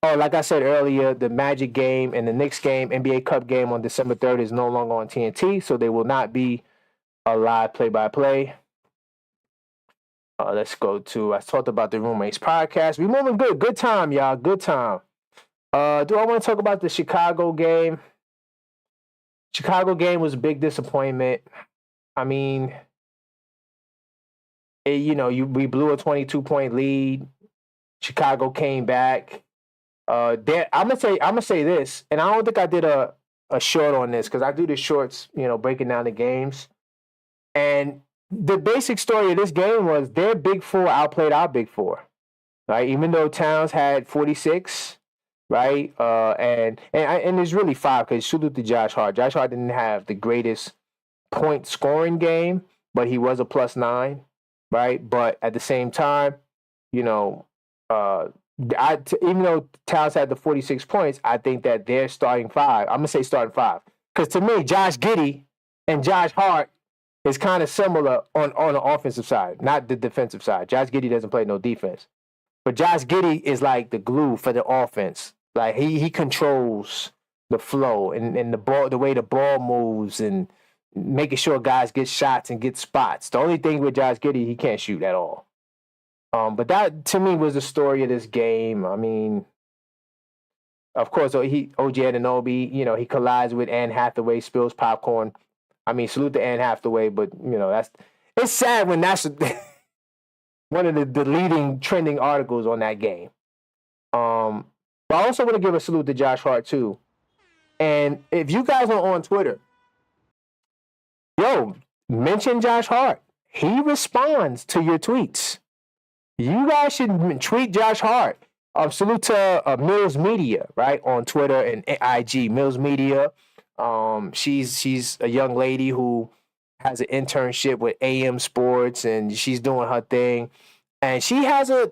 Oh, like I said earlier, the Magic game and the Knicks game, NBA Cup game on December 3rd is no longer on TNT, so they will not be a live play-by-play. Let's go to, I talked about the Roommates podcast. We moving good. Good time, y'all. Good time. Do I want to talk about the Chicago game? Chicago game was a big disappointment. I mean, we blew a 22-point lead. Chicago came back. I'm gonna say this, and I don't think I did a short on this because I do the shorts, breaking down the games. And the basic story of this game was their big four outplayed our big four, right? Even though Towns had 46, right? And there's really 5 because salute to Josh Hart. Josh Hart didn't have the greatest point scoring game, but he was a +9, right? But at the same time, even though Towns had the 46 points, I think that they're starting 5. I'm gonna say starting 5 because to me, Josh Giddey and Josh Hart is kind of similar on the offensive side, not the defensive side. Josh Giddey doesn't play no defense, but Josh Giddey is like the glue for the offense. Like he controls the flow and the ball, the way the ball moves, and making sure guys get shots and get spots. The only thing with Josh Giddey, he can't shoot at all. But that to me was the story of this game. I mean, of course, OG Anunoby, he collides with Anne Hathaway, spills popcorn. I mean, salute to Anne Hathaway, but it's sad when that's one of the leading trending articles on that game. But I also want to give a salute to Josh Hart too. And if you guys are on Twitter, mention Josh Hart. He responds to your tweets. You guys should tweet Josh Hart. Salute to Mills Media, right, on Twitter and IG. Mills Media. She's a young lady who has an internship with AM Sports, and she's doing her thing. And she has a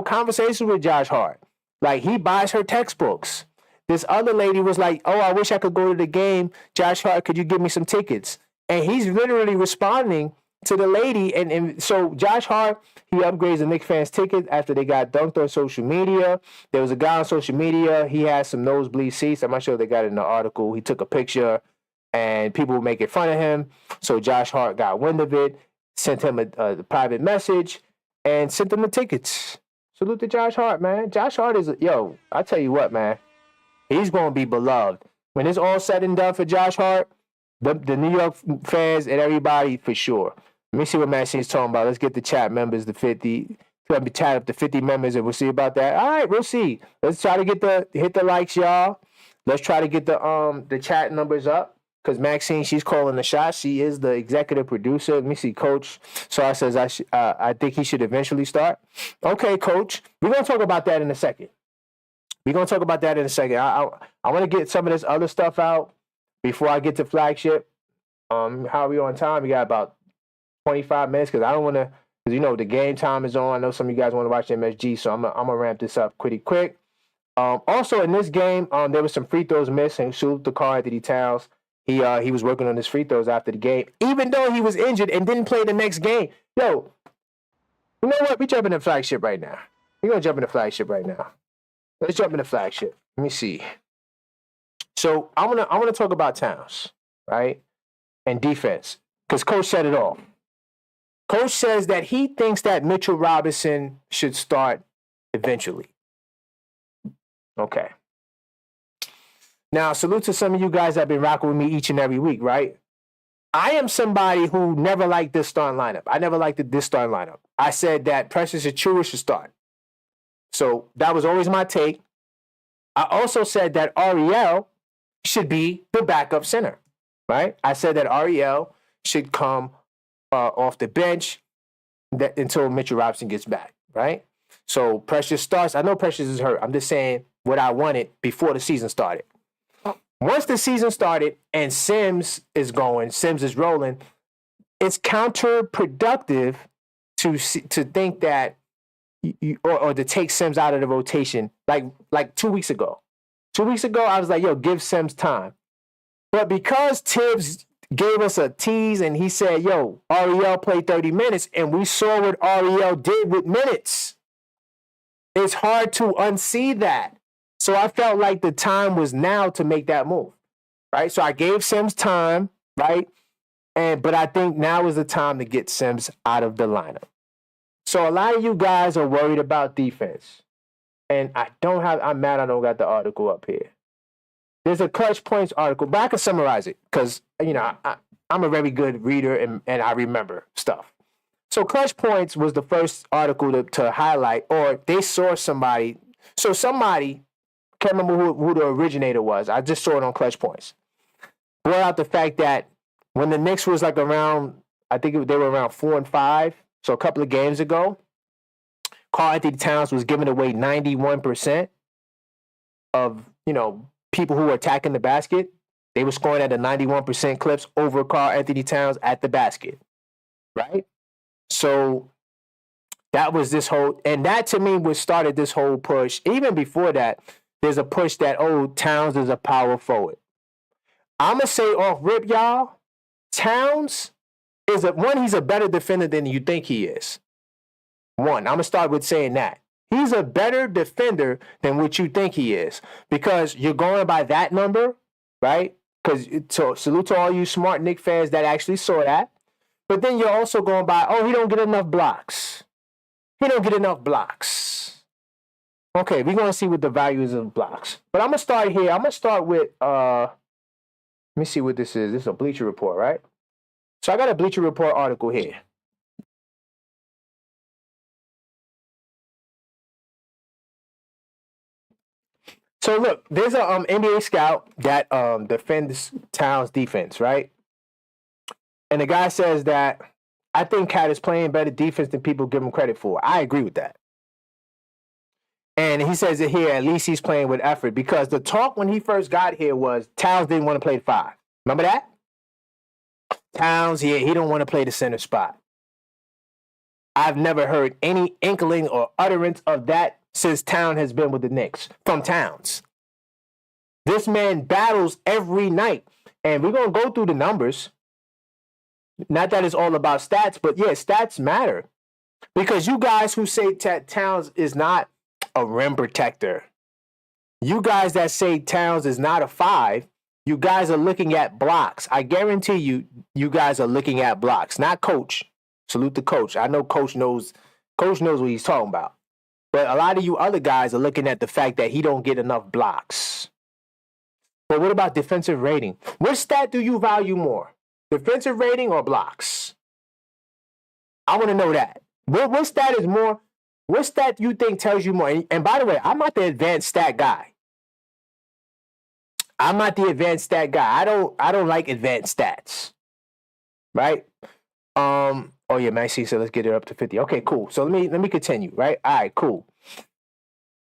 conversation with Josh Hart. Like, he buys her textbooks. This other lady was like, "Oh, I wish I could go to the game. Josh Hart, could you give me some tickets?" And he's literally responding to the lady. And so Josh Hart, he upgrades the Knicks fans' tickets after they got dunked on social media. There was a guy on social media. He had some nosebleed seats. I'm not sure they got it in the article. He took a picture, and people were making fun of him. So Josh Hart got wind of it, sent him a private message, and sent him the tickets. Salute to Josh Hart, man. Josh Hart is, I tell you what, man. He's going to be beloved. When it's all said and done for Josh Hart, the New York fans and everybody, for sure. Let me see what Maxine's talking about. Let's get the chat members to 50. Let me chat up to 50 members, and we'll see about that. All right, we'll see. Let's try to hit the likes, y'all. Let's try to get the chat numbers up. Because Maxine, she's calling the shots. She is the executive producer. Let me see, Coach. Sar says I think he should eventually start. Okay, Coach. We're gonna talk about that in a second. I want to get some of this other stuff out before I get to flagship. How are we on time? We got about 25 minutes because I don't want to, because the game time is on. I know some of you guys want to watch MSG, so I'm gonna ramp this up pretty quick. Also in this game, there was some free throws missed, and salute to Karl-Anthony Towns. He was working on his free throws after the game, even though he was injured and didn't play the next game. You know what? We jumping in flagship right now. We're gonna jump in the flagship right now. Let's jump in the flagship. Let me see. So I wanna talk about Towns, right? And defense. Because Coach said it all. Coach says that he thinks that Mitchell Robinson should start eventually. Okay. Now, salute to some of you guys that have been rocking with me each and every week, right? I am somebody who never liked this starting lineup. I never liked this starting lineup. I said that Precious Achiuwa should start. So that was always my take. I also said that Ariel should be the backup center, right? I said that Ariel should come off the bench until Mitchell Robinson gets back, right? So Precious starts. I know Precious is hurt. I'm just saying what I wanted before the season started. Once the season started and Sims is rolling, it's counterproductive to think that or to take Sims out of the rotation like 2 weeks ago. 2 weeks ago, I was like, yo, give Sims time. But because Tibbs gave us a tease and he said, yo, Ariel played 30 minutes, and we saw what Ariel did with minutes, it's hard to unsee that. So I felt like the time was now to make that move, right? So I gave Sims time, right? But I think now is the time to get Sims out of the lineup. So a lot of you guys are worried about defense. And I'm mad I don't got the article up here. There's a Clutch Points article, but I can summarize it because, I'm a very good reader and I remember stuff. So Clutch Points was the first article to highlight, or they saw somebody. So somebody, can't remember who the originator was. I just saw it on Clutch Points. Brought out the fact that when the Knicks was like around, they were around 4-5. So a couple of games ago, Karl-Anthony Towns was giving away 91% of, people who were attacking the basket. They were scoring at a 91% clips over Karl-Anthony Towns at the basket, right? So that was this whole, and that to me what started this whole push. Even before that, there's a push that, Towns is a power forward. I'm going to say off rip, y'all, Towns is he's a better defender than you think he is. One, I'm going to start with saying that. He's a better defender than what you think he is, because you're going by that number, right? So salute to all you smart Knicks fans that actually saw that. But then you're also going by, he don't get enough blocks. He don't get enough blocks. Okay, we're going to see what the value is of blocks. But I'm going to start here. I'm going to start with, let me see what this is. This is a Bleacher Report, right? So I got a Bleacher Report article here. So look, there's a NBA scout that defends Towns' defense, right? And the guy says that I think Cat is playing better defense than people give him credit for. I agree with that. And he says it here, at least he's playing with effort, because the talk when he first got here was Towns didn't want to play 5. Remember that? Towns, he don't want to play the center spot. I've never heard any inkling or utterance of that since Towns has been with the Knicks, from Towns. This man battles every night. And we're going to go through the numbers. Not that it's all about stats, but yeah, stats matter. Because you guys who say Towns is not a rim protector, you guys that say Towns is not a 5, you guys are looking at blocks. I guarantee you guys are looking at blocks, not Coach. Salute the Coach. I know Coach knows what he's talking about. But a lot of you other guys are looking at the fact that he don't get enough blocks. But what about defensive rating? What stat do you value more? Defensive rating or blocks? I want to know that. What stat is more? What stat you think tells you more? And by the way, I'm not the advanced stat guy. I'm not the advanced stat guy. I don't like advanced stats. Right? Oh yeah, Maxie said let's get it up to 50. Okay, cool. So let me continue, right? All right, cool.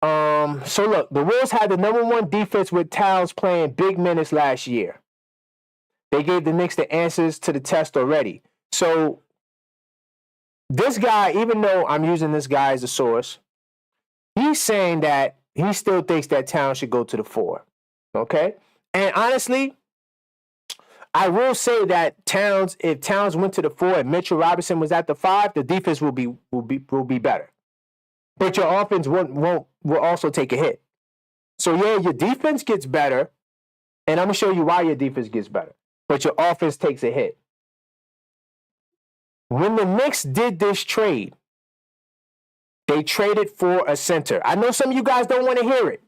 So look, the Wolves had the number 1 defense with Towns playing big minutes last year. They gave the Knicks the answers to the test already. So this guy, even though I'm using this guy as a source, he's saying that he still thinks that Towns should go to the 4. Okay? And honestly, I will say that if Towns went to the 4 and Mitchell Robinson was at the 5, the defense will be better. But your offense will also take a hit. So yeah, your defense gets better, and I'm gonna show you why your defense gets better. But your offense takes a hit. When the Knicks did this trade, they traded for a center. I know some of you guys don't want to hear it.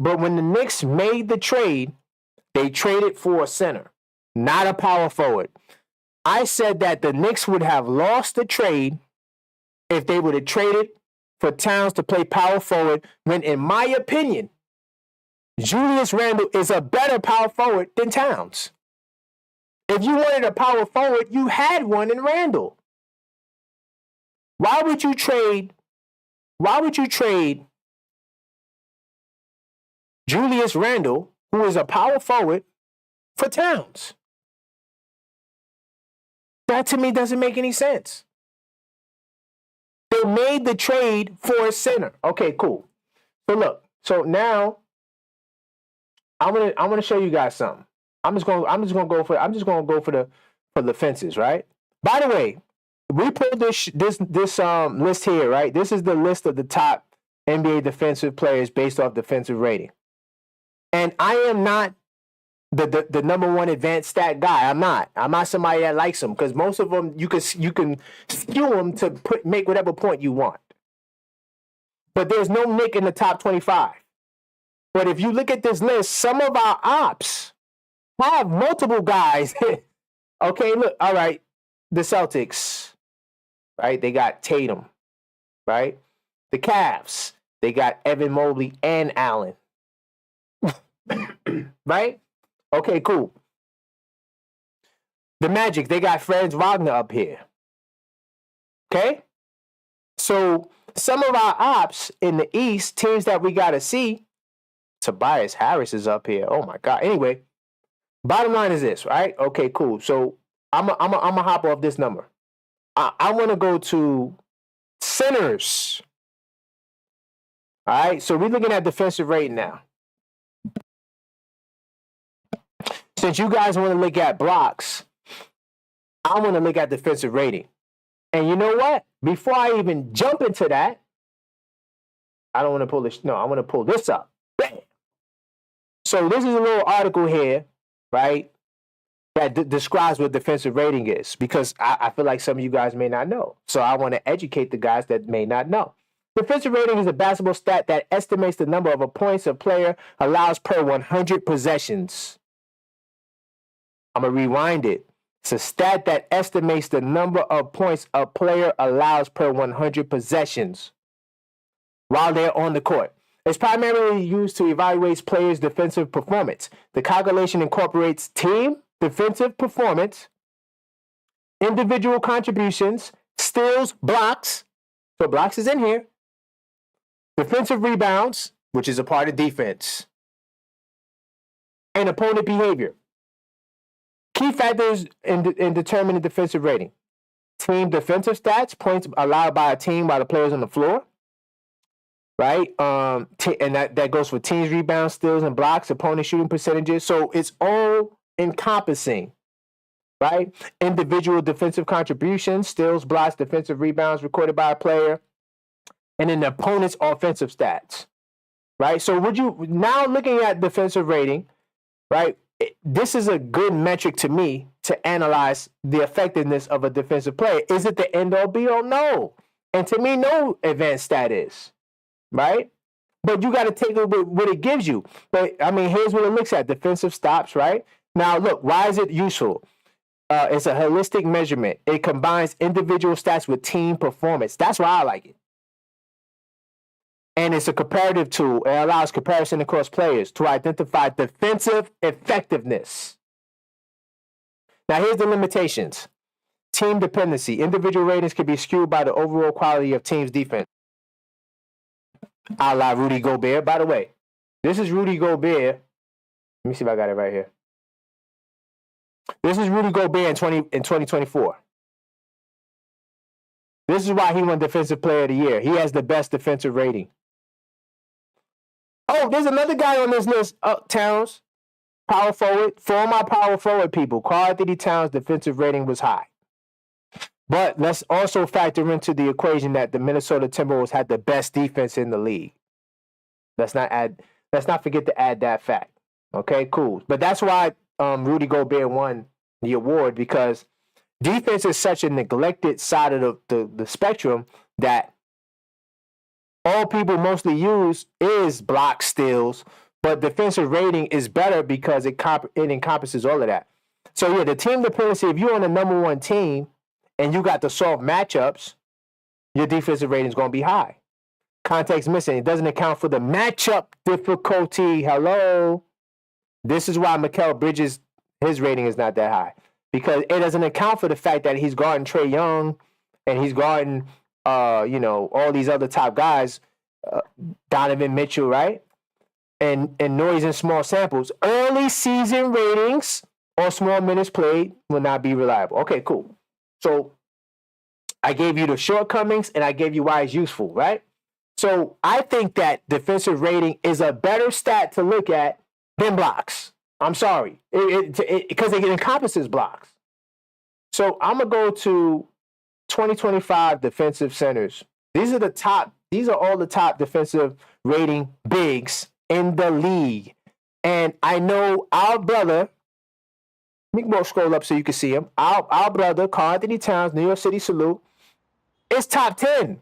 But when the Knicks made the trade, they traded for a center, not a power forward. I said that the Knicks would have lost the trade if they would have traded for Towns to play power forward, when, in my opinion, Julius Randle is a better power forward than Towns. If you wanted a power forward, you had one in Randle. Why would you trade Julius Randle, who is a power forward, for Towns? That to me doesn't make any sense. They made the trade for a center. Okay, cool. So look, so now I'm gonna show you guys something. I'm just gonna go for the fences, right? By the way, we pulled this list here, right? This is the list of the top NBA defensive players based off defensive rating. And I am not the number one advanced stat guy. I'm not somebody that likes them, because most of them you can skew them to make whatever point you want. But there's no Nick in the top 25. But if you look at this list, some of our ops have multiple guys. Okay, look, all right, the Celtics, right? They got Tatum, right? The Cavs, they got Evan Mobley and Allen, right? Okay, cool. The Magic, they got Franz Wagner up here. Okay? So some of our ops in the East, teams that we got to see, Tobias Harris is up here. Oh, my God. Anyway, bottom line is this, right? Okay, cool. So I'm gonna hop off this number. I want to go to centers. All right? So we're looking at defensive rating now. Since you guys want to look at blocks, I want to look at defensive rating. And you know what? Before I even jump into that, I don't want to pull this. No, I want to pull this up. Bam. So this is a little article here, right, that describes what defensive rating is, because I feel like some of you guys may not know. So I want to educate the guys that may not know. Defensive rating is a basketball stat that estimates the number of points a player allows per 100 possessions. I'm going to rewind it. It's a stat that estimates the number of points a player allows per 100 possessions while they're on the court. It's primarily used to evaluate players' defensive performance. The calculation incorporates team defensive performance, individual contributions, steals, blocks. So blocks is in here. Defensive rebounds, which is a part of defense, and opponent behavior. Key factors in determining defensive rating: team defensive stats, points allowed by a team by the players on the floor, right? And that goes for teams, rebounds, steals, and blocks, opponent shooting percentages. So it's all encompassing, right? Individual defensive contributions, steals, blocks, defensive rebounds recorded by a player, and then the opponent's offensive stats, right? So now looking at defensive rating, right? This is a good metric to me to analyze the effectiveness of a defensive player. Is it the end all be all? No. And to me, no advanced stat is, right? But you got to take it with what it gives you. But I mean, here's what it looks at: defensive stops, right? Now, look, why is it useful? It's a holistic measurement. It combines individual stats with team performance. That's why I like it. And it's a comparative tool. It allows comparison across players to identify defensive effectiveness. Now, here's the limitations. Team dependency. Individual ratings can be skewed by the overall quality of team's defense. A la Rudy Gobert. By the way, this is Rudy Gobert. Let me see if I got it right here. This is Rudy Gobert in 2024. This is why he won Defensive Player of the Year. He has the best defensive rating. Oh, there's another guy on this list, Towns, power forward. For my power forward people, Karl-Anthony Towns' defensive rating was high. But let's also factor into the equation that the Minnesota Timberwolves had the best defense in the league. Let's not forget to add that fact. Okay, cool. But that's why Rudy Gobert won the award, because defense is such a neglected side of the spectrum that all people mostly use is block steals, but defensive rating is better because it encompasses all of that. So yeah, the team dependency, if you're on the number one team and you got the soft matchups, your defensive rating is going to be high. Context missing. It doesn't account for the matchup difficulty. Hello. This is why Mikal Bridges, his rating is not that high, because it doesn't account for the fact that he's guarding Trae Young and he's guarding, all these other top guys, Donovan Mitchell, right? And noise in small samples. Early season ratings or small minutes played will not be reliable. Okay, cool. So I gave you the shortcomings and I gave you why it's useful, right? So I think that defensive rating is a better stat to look at than blocks. I'm sorry, because it encompasses blocks. So I'm gonna go to 2025 defensive centers. These are all the top defensive rating bigs in the league. And I know our brother, we can both scroll up so you can see him. Our brother, Karl-Anthony Towns, New York City salute, is top 10.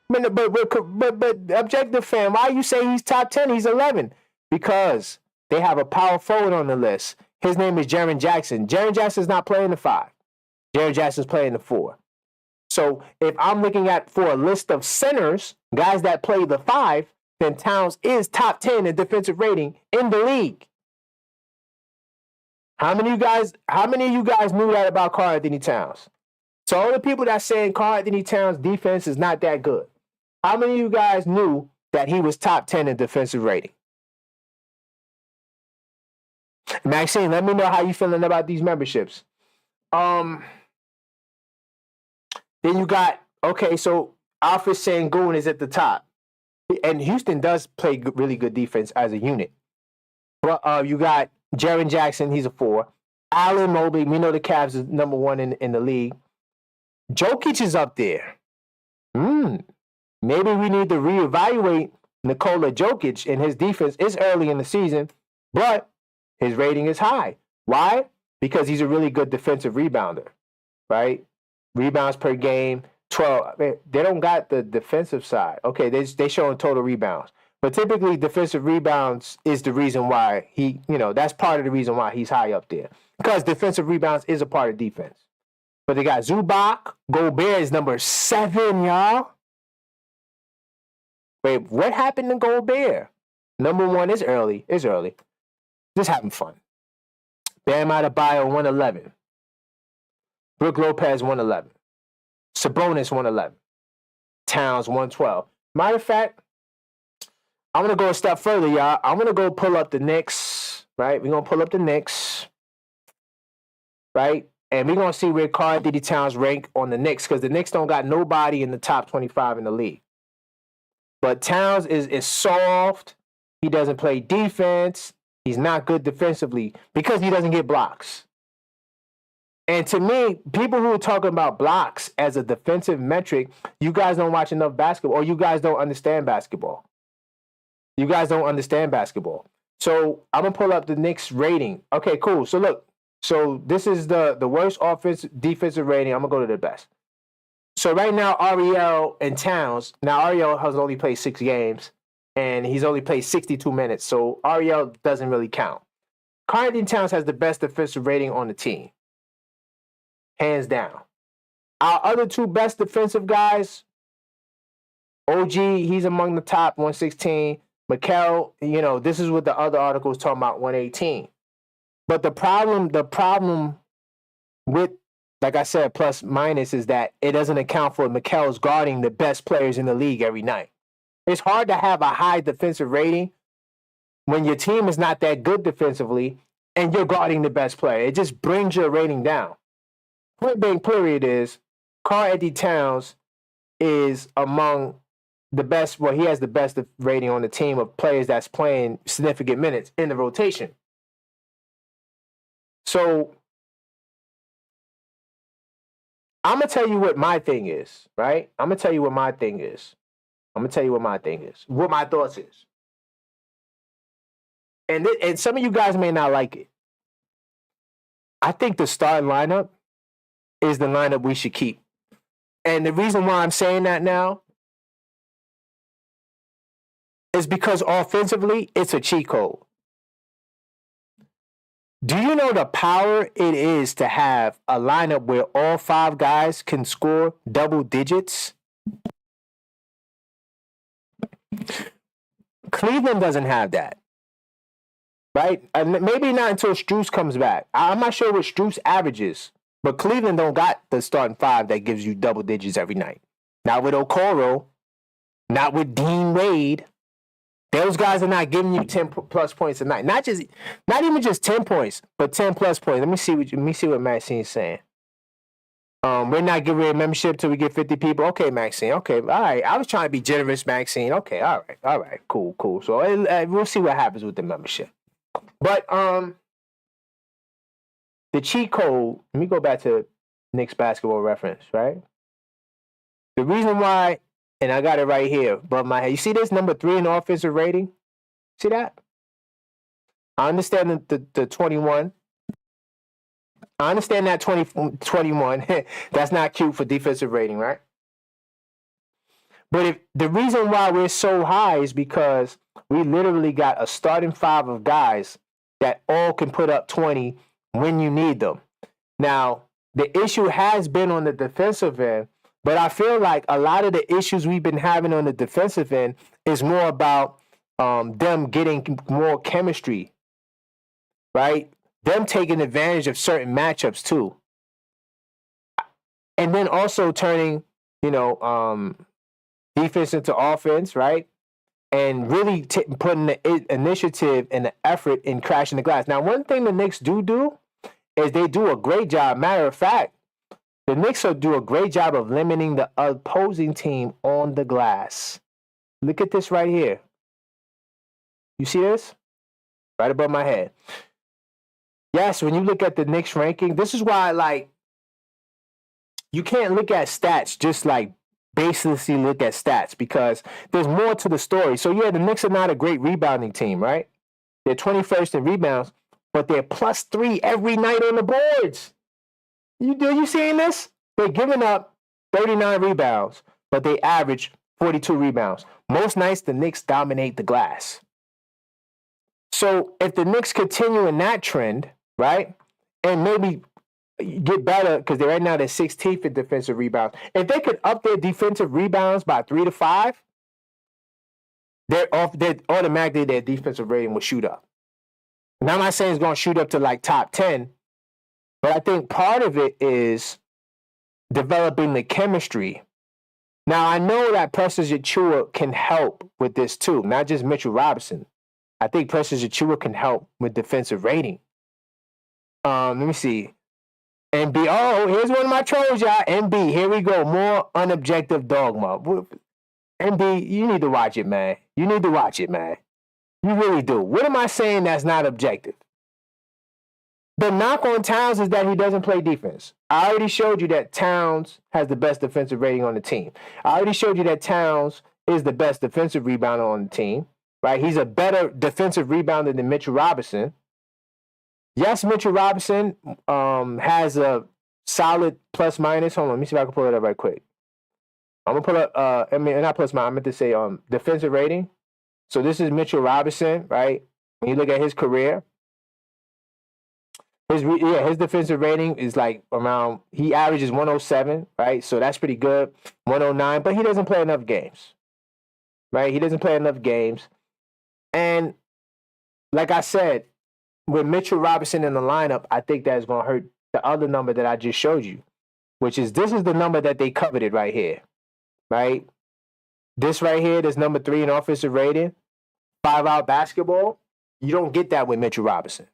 But objective fan, why you say he's top 10? He's 11. Because they have a power forward on the list. His name is Jaren Jackson. Jaren Jackson's not playing the 5. Jaren Jackson's playing the 4. So if I'm looking at for a list of centers, guys that play the 5, then Towns is top 10 in defensive rating in the league. How many of you guys knew that about Karl-Anthony Towns? So all the people that saying Karl-Anthony Towns' defense is not that good, how many of you guys knew that he was top 10 in defensive rating? Maxine, let me know how you feeling about these memberships. Then you got, so Alfred Sengun is at the top. And Houston does play really good defense as a unit. But you got Jaren Jackson, he's a 4. Allen Mobley, we know the Cavs is number 1 in the league. Jokic is up there. Maybe we need to reevaluate Nikola Jokic, and his defense is early in the season, but his rating is high. Why? Because he's a really good defensive rebounder, right? Rebounds per game, 12. They don't got the defensive side. Okay, they showing total rebounds. But typically defensive rebounds is the reason why that's part of the reason why he's high up there. Because defensive rebounds is a part of defense. But they got Zubac. Gobert is number 7, y'all. Wait, what happened to Gobert? Number 1 is early. Just having fun. Bam Adebayo, 111. Brook Lopez, 111. Sabonis, 111. Towns, 112. Matter of fact, I'm going to go a step further, y'all. I'm going to go pull up the Knicks, right? We're going to pull up the Knicks, right? And we're going to see where Karl-Anthony Towns rank on the Knicks, because the Knicks don't got nobody in the top 25 in the league. But Towns is soft. He doesn't play defense. He's not good defensively because he doesn't get blocks. And to me, people who are talking about blocks as a defensive metric, you guys don't watch enough basketball, or you guys don't understand basketball. You guys don't understand basketball. So I'm going to pull up the Knicks rating. Okay, cool. So look, this is the worst defensive rating. I'm going to go to the best. So right now, Ariel and Towns. Now, Ariel has only played 6 games, and he's only played 62 minutes. So Ariel doesn't really count. Karl-Anthony Towns has the best defensive rating on the team. Hands down. Our other 2 best defensive guys, OG, he's among the top, 116. Mikal, this is what the other article was talking about, 118. But the problem with, like I said, plus minus, is that it doesn't account for Mikal's guarding the best players in the league every night. It's hard to have a high defensive rating when your team is not that good defensively and you're guarding the best player. It just brings your rating down. Point being, period, is Karl-Anthony Towns is among the best. Well, he has the best rating on the team of players that's playing significant minutes in the rotation. So I'm gonna tell you what my thing is, right? I'm gonna tell you what my thing is. What my thoughts is. And some of you guys may not like it. I think the starting lineup is the lineup we should keep. And the reason why I'm saying that now is because offensively, it's a cheat code. Do you know the power it is to have a lineup where all 5 guys can score double digits? Cleveland doesn't have that, right? Maybe not until Strus comes back. I'm not sure what Strus averages, but Cleveland don't got the starting 5 that gives you double digits every night. Not with Okoro, not with Dean Wade. Those guys are not giving you 10-plus points a night. Not even just 10 points, but 10-plus points. Let me see what Maxine's saying. We're not giving away a membership till we get 50 people. Okay, Maxine. Okay, all right. I was trying to be generous, Maxine. Okay, all right. Cool. So we'll see what happens with the membership. But the cheat code. Let me go back to Knicks basketball reference. Right. The reason why. And I got it right here above my head. You see this? Number 3 in offensive rating? See that? I understand the 21. I understand that 21. That's not cute for defensive rating, right? But if the reason why we're so high is because we literally got a starting 5 of guys that all can put up 20 when you need them. Now, the issue has been on the defensive end. But I feel like a lot of the issues we've been having on the defensive end is more about them getting more chemistry, right? Them taking advantage of certain matchups too. And then also turning, defense into offense, right? And really putting the initiative and the effort in crashing the glass. Now, one thing the Knicks do is they do a great job. Matter of fact, the Knicks will do a great job of limiting the opposing team on the glass. Look at this right here. You see this? Right above my head. Yes, when you look at the Knicks ranking, this is why, you can't look at stats just baselessly look at stats because there's more to the story. So, yeah, the Knicks are not a great rebounding team, right? They're 21st in rebounds, but they're +3 every night on the boards. You seeing this? They're giving up 39 rebounds, but they average 42 rebounds. Most nights, the Knicks dominate the glass. So if the Knicks continue in that trend, right, and maybe get better, because right now they're 16th in defensive rebounds. If they could up their defensive rebounds by 3 to 5, they're automatically their defensive rating will shoot up. Now, I'm not saying it's going to shoot up to top 10, but I think part of it is developing the chemistry. Now, I know that Precious Achiuwa can help with this too, not just Mitchell Robinson. I think Precious Achiuwa can help with defensive rating. Let me see. NB, here's one of my trolls, y'all. NB, here we go. More unobjective dogma. NB, you need to watch it, man. You really do. What am I saying that's not objective? The knock on Towns is that he doesn't play defense. I already showed you that Towns has the best defensive rating on the team. I already showed you that Towns is the best defensive rebounder on the team, right? He's a better defensive rebounder than Mitchell Robinson. Yes, Mitchell Robinson has a solid plus minus. Hold on, let me see if I can pull it up right quick. I'm going to pull up, not plus minus, I meant to say defensive rating. So this is Mitchell Robinson, right? When you look at his career, his defensive rating is around, he averages 107, right? So that's pretty good, 109, but he doesn't play enough games, right? He doesn't play enough games. And like I said, with Mitchell Robinson in the lineup, I think that's going to hurt the other number that I just showed you, which is this is the number that they coveted right here, right? This right here, this number 3 in offensive rating, 5-out basketball. You don't get that with Mitchell Robinson.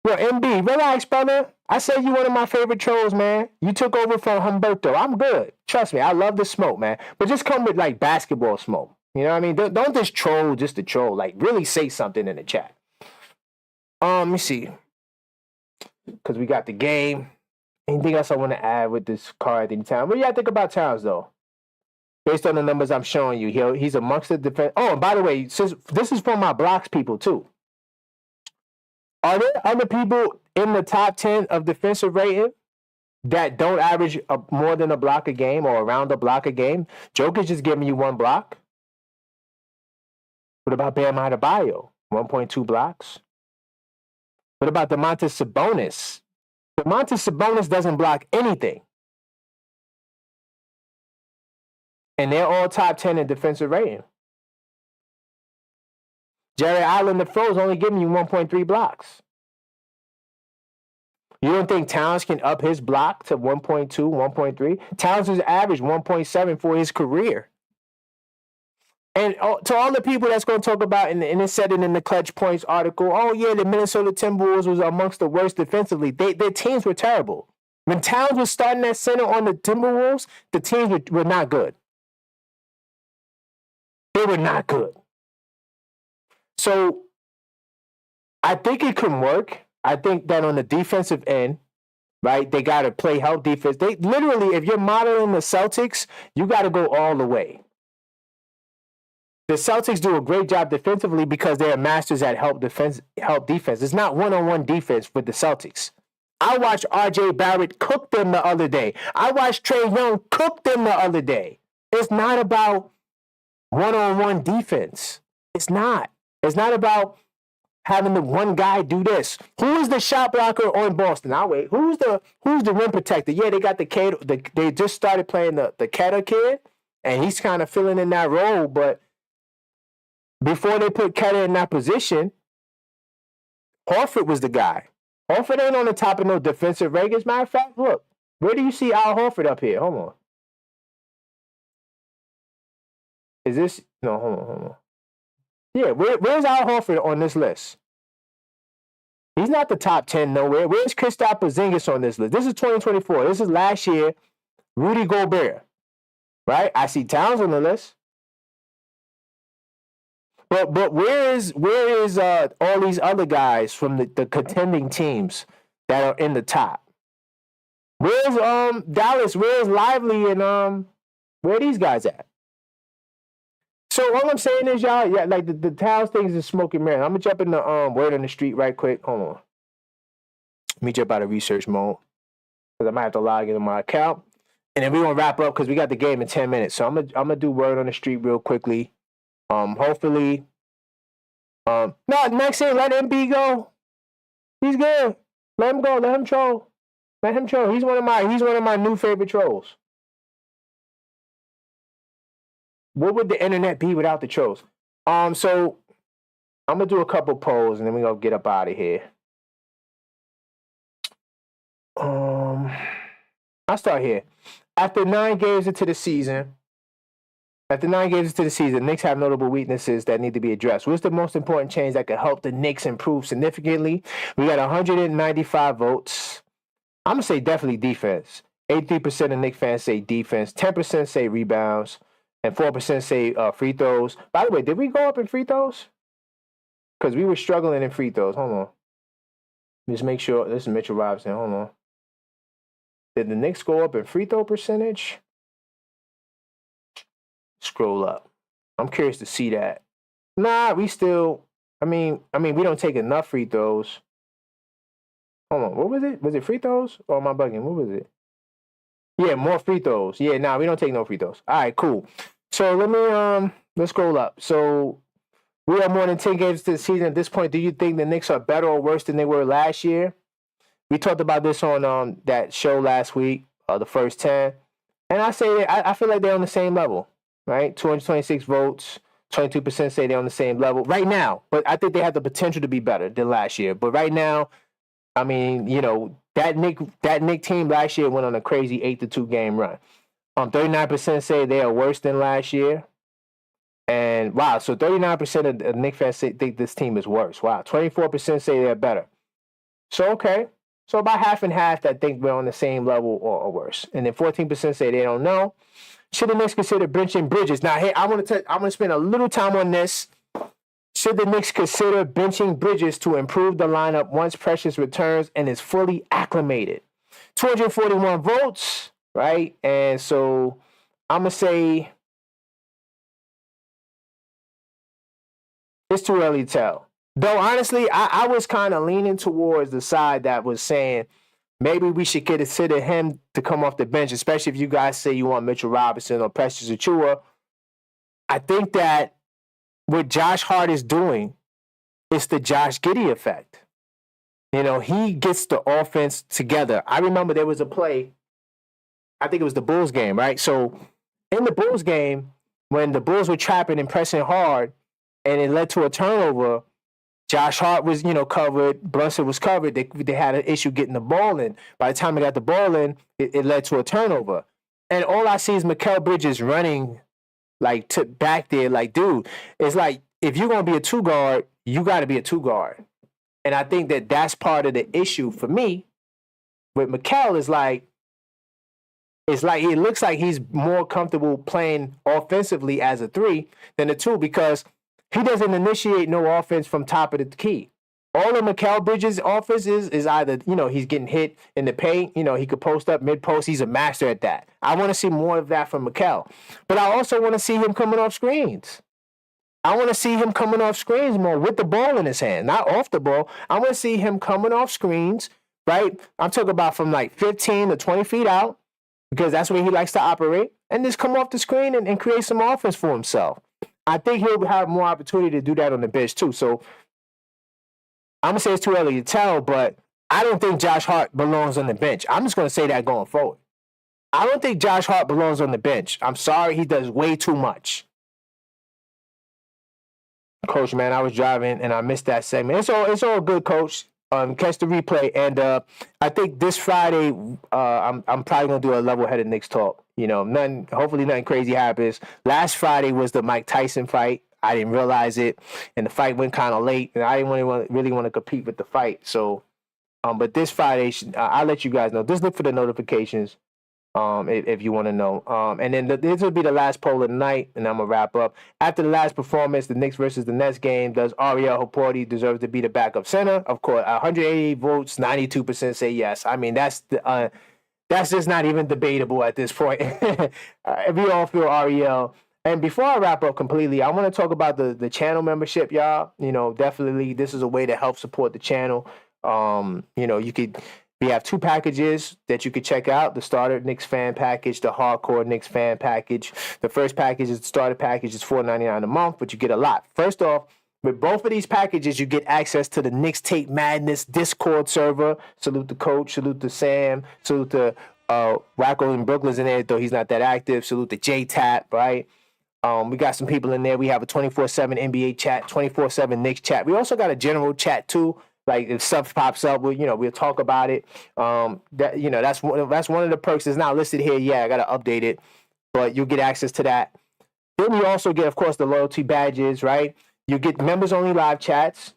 Well, MB, relax, brother. I said you one of my favorite trolls, man. You took over from Humberto. I'm good. Trust me, I love the smoke, man. But just come with like basketball smoke. You know what I mean? Don't just troll just to troll. Like really say something in the chat. Let me see. Because we got the game. Anything else I want to add with this Karl-Anthony Towns? What do y'all think about Towns, though? Based on the numbers I'm showing you, he's amongst the defense. Oh, and by the way, since this is for my blocks people, too. Are there other people in the top 10 of defensive rating that don't average more than a block a game or around a block a game? Joker's just giving you 1 block. What about Bam Adebayo? 1.2 blocks. What about Domantas Sabonis? Domantas Sabonis doesn't block anything. And they're all top 10 in defensive rating. Jerry Allen, the Fro's only giving you 1.3 blocks. You don't think Towns can up his block to 1.2, 1.3? Towns has averaged 1.7 for his career. And to all the people that's going to talk about, and it said it in the Clutch Points article, oh, yeah, the Minnesota Timberwolves was amongst the worst defensively. Their teams were terrible. When Towns was starting at center on the Timberwolves, the teams were not good. They were not good. So I think it can work. I think that on the defensive end, right, they got to play help defense. They literally, if you're modeling the Celtics, you got to go all the way. The Celtics do a great job defensively because they're masters at help defense. It's not one-on-one defense with the Celtics. I watched R.J. Barrett cook them the other day. I watched Trae Young cook them the other day. It's not about one-on-one defense. It's not. It's not about having the one guy do this. Who is the shot blocker on Boston? I'll wait. Who's the rim protector? Yeah, they got they just started playing the Keta kid, and he's kind of filling in that role. But before they put Keta in that position, Horford was the guy. Horford ain't on the top of no defensive rank. As a matter of fact, look, where do you see Al Horford up here? Hold on. Is this no? Hold on. Yeah, where's Al Horford on this list? He's not the top 10 nowhere. Where's Kristaps Porzingis on this list? This is 2024. This is last year. Rudy Gobert, right? I see Towns on the list. But where is all these other guys from the contending teams that are in the top? Where's Dallas? Where's Lively and where are these guys at? So all I'm saying is, y'all, yeah, like the Towns things is smoking mirror. I'm gonna jump in the word on the street right quick. Hold on. Let me jump out of research mode because I might have to log into my account, and then we're gonna wrap up because we got the game in 10 minutes. So I'm gonna do word on the street real quickly. Hopefully, no, next thing, let MB go. He's good. Let him go. Let him troll. Let him troll. He's one of my new favorite trolls. What would the internet be without the trolls? So I'm gonna do a couple polls and then we're gonna get up out of here. I'll start here. After 9 games into the season, Knicks have notable weaknesses that need to be addressed. What's the most important change that could help the Knicks improve significantly? We got 195 votes. I'm gonna say definitely defense. 83% of Knicks fans say defense. 10% say rebounds. And 4% say free throws. By the way, did we go up in free throws? Because we were struggling in free throws. Hold on. Just make sure. This is Mitchell Robinson. Hold on. Did the Knicks go up in free throw percentage? Scroll up. I'm curious to see that. Nah, we still. I mean, we don't take enough free throws. Hold on. What was it? Was it free throws? Or am I bugging? What was it? Yeah, more free throws. Yeah, nah, we don't take no free throws. All right, cool. So let me let's scroll up. So we are more than 10 games to the season at this point. Do you think the Knicks are better or worse than they were last year? We talked about this on that show last week, the first 10. And I feel like they're on the same level, right? 226 votes, 22% say they're on the same level right now. But I think they have the potential to be better than last year. But right now, I mean, you know, that Knick team last year went on a crazy 8-2 game run. 39% say they are worse than last year. And wow, so 39% of Knicks fans think this team is worse. Wow, 24% say they're better. So, okay. So about half and half that think we're on the same level or worse. And then 14% say they don't know. Should the Knicks consider benching Bridges? Now, hey, I'm gonna spend a little time on this. Should the Knicks consider benching Bridges to improve the lineup once Precious returns and is fully acclimated? 241 votes, right? And so I'm gonna say it's too early to tell. Though honestly, I was kind of leaning towards the side that was saying maybe we should consider him to come off the bench, especially if you guys say you want Mitchell Robinson or Precious Achiuwa. I think that what Josh Hart is doing is the Josh Giddey effect. You know, he gets the offense together. I remember there was a play, I think it was the Bulls game, right? So in the Bulls game, when the Bulls were trapping and pressing hard and it led to a turnover, Josh Hart was, covered. Brunson was covered. They had an issue getting the ball in. By the time they got the ball in, it led to a turnover. And all I see is Mikal Bridges running back there. Like, dude, it's like if you're going to be a two guard, you got to be a two guard. And I think that that's part of the issue for me with Mikal is like, it looks like he's more comfortable playing offensively as a three than a two because he doesn't initiate no offense from top of the key. All of Mikal Bridges' offense is either, he's getting hit in the paint, he could post up mid-post. He's a master at that. I want to see more of that from Mikal. But I also want to see him coming off screens. I want to see him coming off screens more with the ball in his hand, not off the ball. I want to see him coming off screens, right? I'm talking about from like 15 to 20 feet out because that's where he likes to operate, and just come off the screen and create some offense for himself. I think he'll have more opportunity to do that on the bench too. So I'm going to say it's too early to tell, but I don't think Josh Hart belongs on the bench. I'm just going to say that going forward. I don't think Josh Hart belongs on the bench. I'm sorry, he does way too much. Coach, man, I was driving and I missed that segment. It's all good, Coach. Catch the replay. And I think this Friday, I'm probably going to do a level-headed Knicks talk. Hopefully nothing crazy happens. Last Friday was the Mike Tyson fight. I didn't realize it, and the fight went kind of late, and I didn't really want to compete with the fight. So, but this Friday, I'll let you guys know. Just look for the notifications if you want to know. And then this will be the last poll of the night, and I'm going to wrap up. After the last performance, the Knicks versus the Nets game, does Ariel Haporti deserve to be the backup center? Of course, 188 votes, 92% say yes. I mean, that's just not even debatable at this point. We all feel Ariel. And before I wrap up completely, I want to talk about the channel membership, y'all. Definitely this is a way to help support the channel. We have two packages that you could check out: the starter Knicks fan package, the hardcore Knicks fan package. The first package is the starter package. It's $4.99 a month, but you get a lot. First off, with both of these packages, you get access to the Knicks Tape Madness Discord server. Salute the coach, salute to Sam, salute to Wacko in Brooklyn's in there, though he's not that active. Salute to J-Tap, right? We got some people in there. We have a 24/7 NBA chat, 24/7 Knicks chat. We also got a general chat too. Like if stuff pops up, we'll talk about it. That's one of the perks that's not listed here. Yeah, I got to update it, but you'll get access to that. Then we also get, of course, the loyalty badges, right? You get members-only live chats,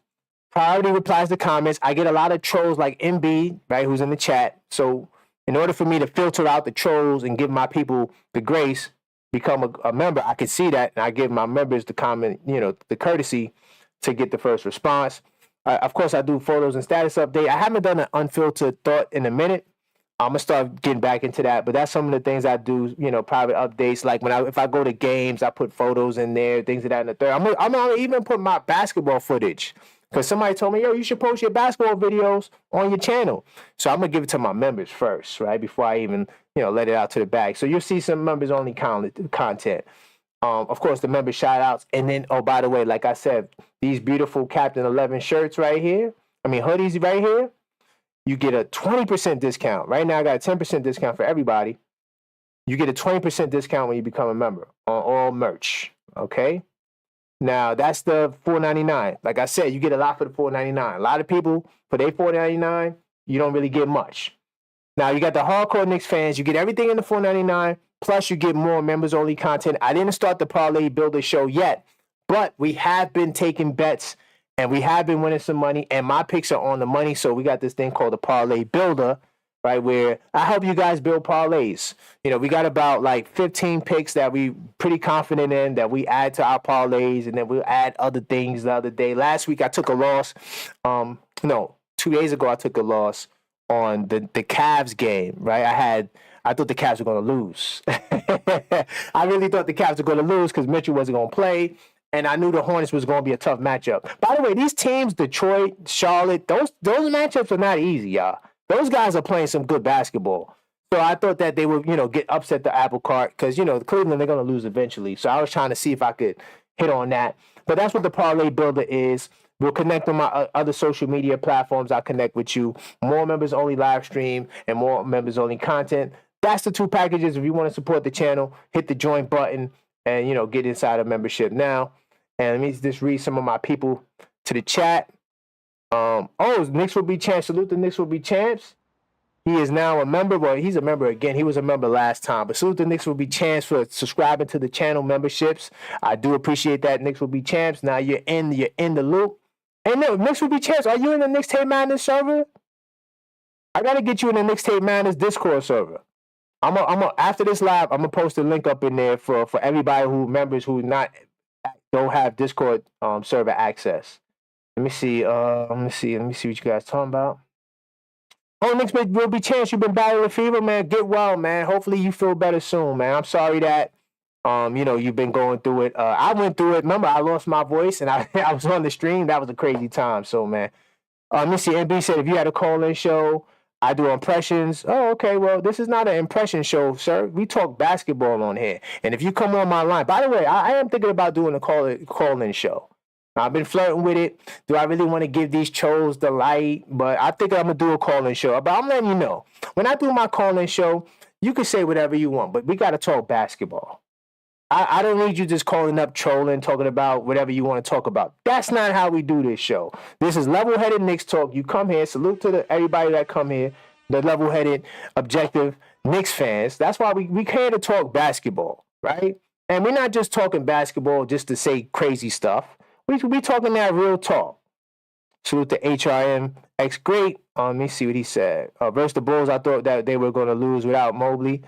priority replies to comments. I get a lot of trolls like MB, right, who's in the chat. So in order for me to filter out the trolls and give my people the grace, become a member, I can see that, and I give my members the comment, the courtesy to get the first response. Of course, I do photos and status update. I haven't done an unfiltered thought in a minute. I'm gonna start getting back into that, but that's some of the things I do. Private updates. Like if I go to games, I put photos in there, things of that and the third. I'm gonna even put my basketball footage because somebody told me, yo, you should post your basketball videos on your channel. So I'm gonna give it to my members first, right, before I even let it out to the bag. So you'll see some members only content. Of course, the member shout outs. And then, oh, by the way, like I said, these beautiful Captain 11 shirts right here, hoodies right here, you get a 20% discount. Right now, I got a 10% discount for everybody. You get a 20% discount when you become a member on all merch, okay? Now, that's the $4.99. Like I said, you get a lot for the $4.99. A lot of people, for their $4.99, you don't really get much. Now, you got the hardcore Knicks fans. You get everything in the $4.99, plus you get more members-only content. I didn't start the Parlay Builder show yet, but we have been taking bets and we have been winning some money, and my picks are on the money. So we got this thing called the Parlay Builder, right, where I help you guys build parlays. We got about like 15 picks that we pretty confident in that we add to our parlays, and then we'll add other things the other day. Last week I took a loss. No, 2 days ago I took a loss on the Cavs game, right? I thought the Cavs were going to lose. I really thought the Cavs were going to lose because Mitchell wasn't going to play, and I knew the Hornets was going to be a tough matchup. By the way, these teams, Detroit, Charlotte, those matchups are not easy, y'all. Those guys are playing some good basketball. So I thought that they would, get upset the apple cart because, Cleveland, they're going to lose eventually. So I was trying to see if I could hit on that. But that's what the Parlay Builder is. We'll connect on my other social media platforms. I'll connect with you. More members-only live stream and more members-only content. That's the 2 packages. If you want to support the channel, hit the join button and, get inside a membership now. And let me just read some of my people to the chat. Knicks will be champs. Salute the Knicks will be champs. He is now a member. Well, he's a member again. He was a member last time. But salute the Knicks will be champs for subscribing to the channel memberships. I do appreciate that. Knicks will be champs. Now you're in the loop. Hey, no, Knicks will be champs. Are you in the Knicks Tape Madness server? I gotta get you in the Knicks Tape Madness Discord server. After this live, I'm gonna post a link up in there for everybody members who don't have Discord server access. Let me see what you guys talking about. Knicks will be chance. You've been battling fever, man. Get well, man. Hopefully you feel better soon, man. I'm sorry that you've been going through it. I went through it. Remember, I lost my voice and I was on the stream. That was a crazy time. So, man. Let me see. NB said if you had a call-in show, I do impressions. Oh, okay. Well, this is not an impression show, sir. We talk basketball on here. And if you come on my line, by the way, I am thinking about doing a call-in show. I've been flirting with it. Do I really want to give these chos the light? But I think I'm going to do a call-in show. But I'm letting you know. When I do my call-in show, you can say whatever you want, but we got to talk basketball. I don't need you just calling up, trolling, talking about whatever you want to talk about. That's not how we do this show. This is level-headed Knicks talk. You come here. Salute to everybody that come here, the level-headed, objective Knicks fans. That's why we here to talk basketball, right? And we're not just talking basketball just to say crazy stuff. We talking that real talk. Salute to HRM X Great. Let me see what he said. Versus the Bulls, I thought that they were going to lose without Mobley.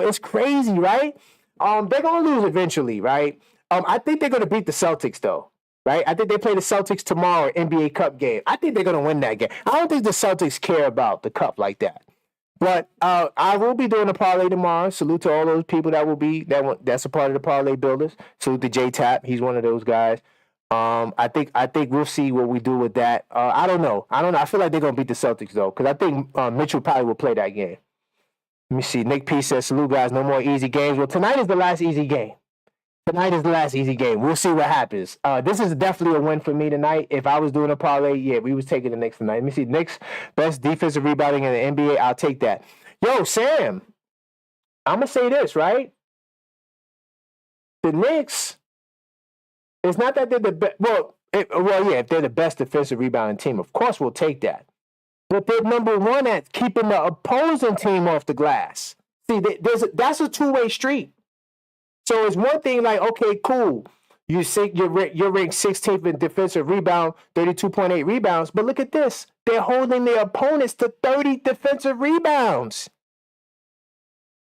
It's crazy, right? They're going to lose eventually, right? I think they're going to beat the Celtics, though, right? I think they play the Celtics tomorrow, NBA Cup game. I think they're going to win that game. I don't think the Celtics care about the Cup like that. But I will be doing a parlay tomorrow. Salute to all those people that's a part of the Parlay Builders. Salute to J-Tap. He's one of those guys. I think we'll see what we do with that. I don't know. I feel like they're gonna beat the Celtics though, because I think Mitchell probably will play that game. Let me see. Nick P says, "Salute guys. No more easy games." Well, tonight is the last easy game. We'll see what happens. This is definitely a win for me tonight. If I was doing a parlay, yeah, we was taking the Knicks tonight. Let me see. Knicks best defensive rebounding in the NBA. I'll take that. Yo, Sam, I'm gonna say this, right? The Knicks. It's not that they're the best. If they're the best defensive rebounding team, of course we'll take that. But they're number one at keeping the opposing team off the glass. See, that's a two-way street. So it's one thing like, okay, cool. You're ranked 16th in defensive rebound, 32.8 rebounds. But look at this. They're holding their opponents to 30 defensive rebounds.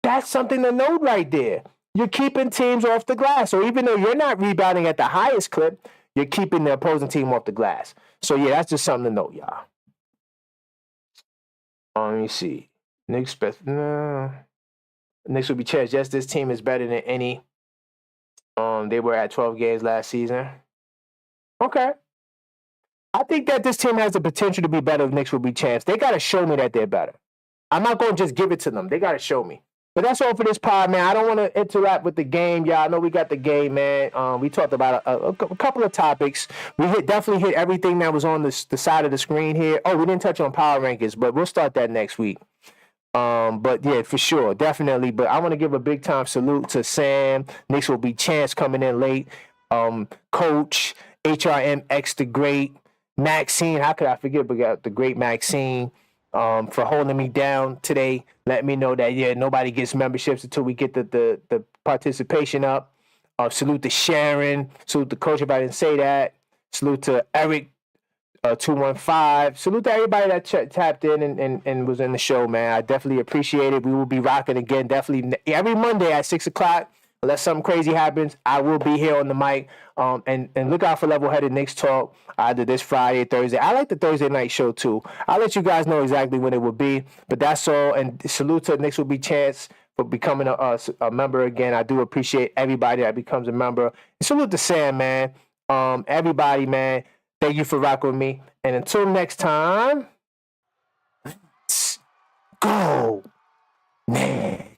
That's something to note right there. You're keeping teams off the glass. So even though you're not rebounding at the highest clip, you're keeping the opposing team off the glass. So, yeah, that's just something to note, y'all. Let me see. Knicks will be changed. Yes, this team is better than any. They were at 12 games last season. Okay. I think that this team has the potential to be better if Knicks will be champs. They got to show me that they're better. I'm not going to just give it to them. They got to show me. But that's all for this pod, man. I don't want to interact with the game, y'all. I know we got the game, man. We talked about a couple of topics. We definitely hit everything that was on the side of the screen here. Oh, we didn't touch on power rankings, but we'll start that next week. But yeah, for sure, definitely. But I want to give a big time salute to Sam. Knicks will be chance coming in late. Coach, HRMX the Great, Maxine. How could I forget about the great Maxine? For holding me down today. Let me know that nobody gets memberships until we get the participation up. Salute to Sharon. Salute to Coach if I didn't say that. Salute to Eric 215. Salute to everybody that tapped in and was in the show, man. I definitely appreciate it. We will be rocking again, definitely every Monday at 6 o'clock. Unless something crazy happens, I will be here on the mic. And look out for Level Headed Knicks Talk either this Friday, Thursday. I like the Thursday night show too. I'll let you guys know exactly when it will be. But that's all. And salute to Knicks will be Chance for becoming a member again. I do appreciate everybody that becomes a member. And salute to Sam, man. Everybody, man. Thank you for rocking with me. And until next time, let's go, man.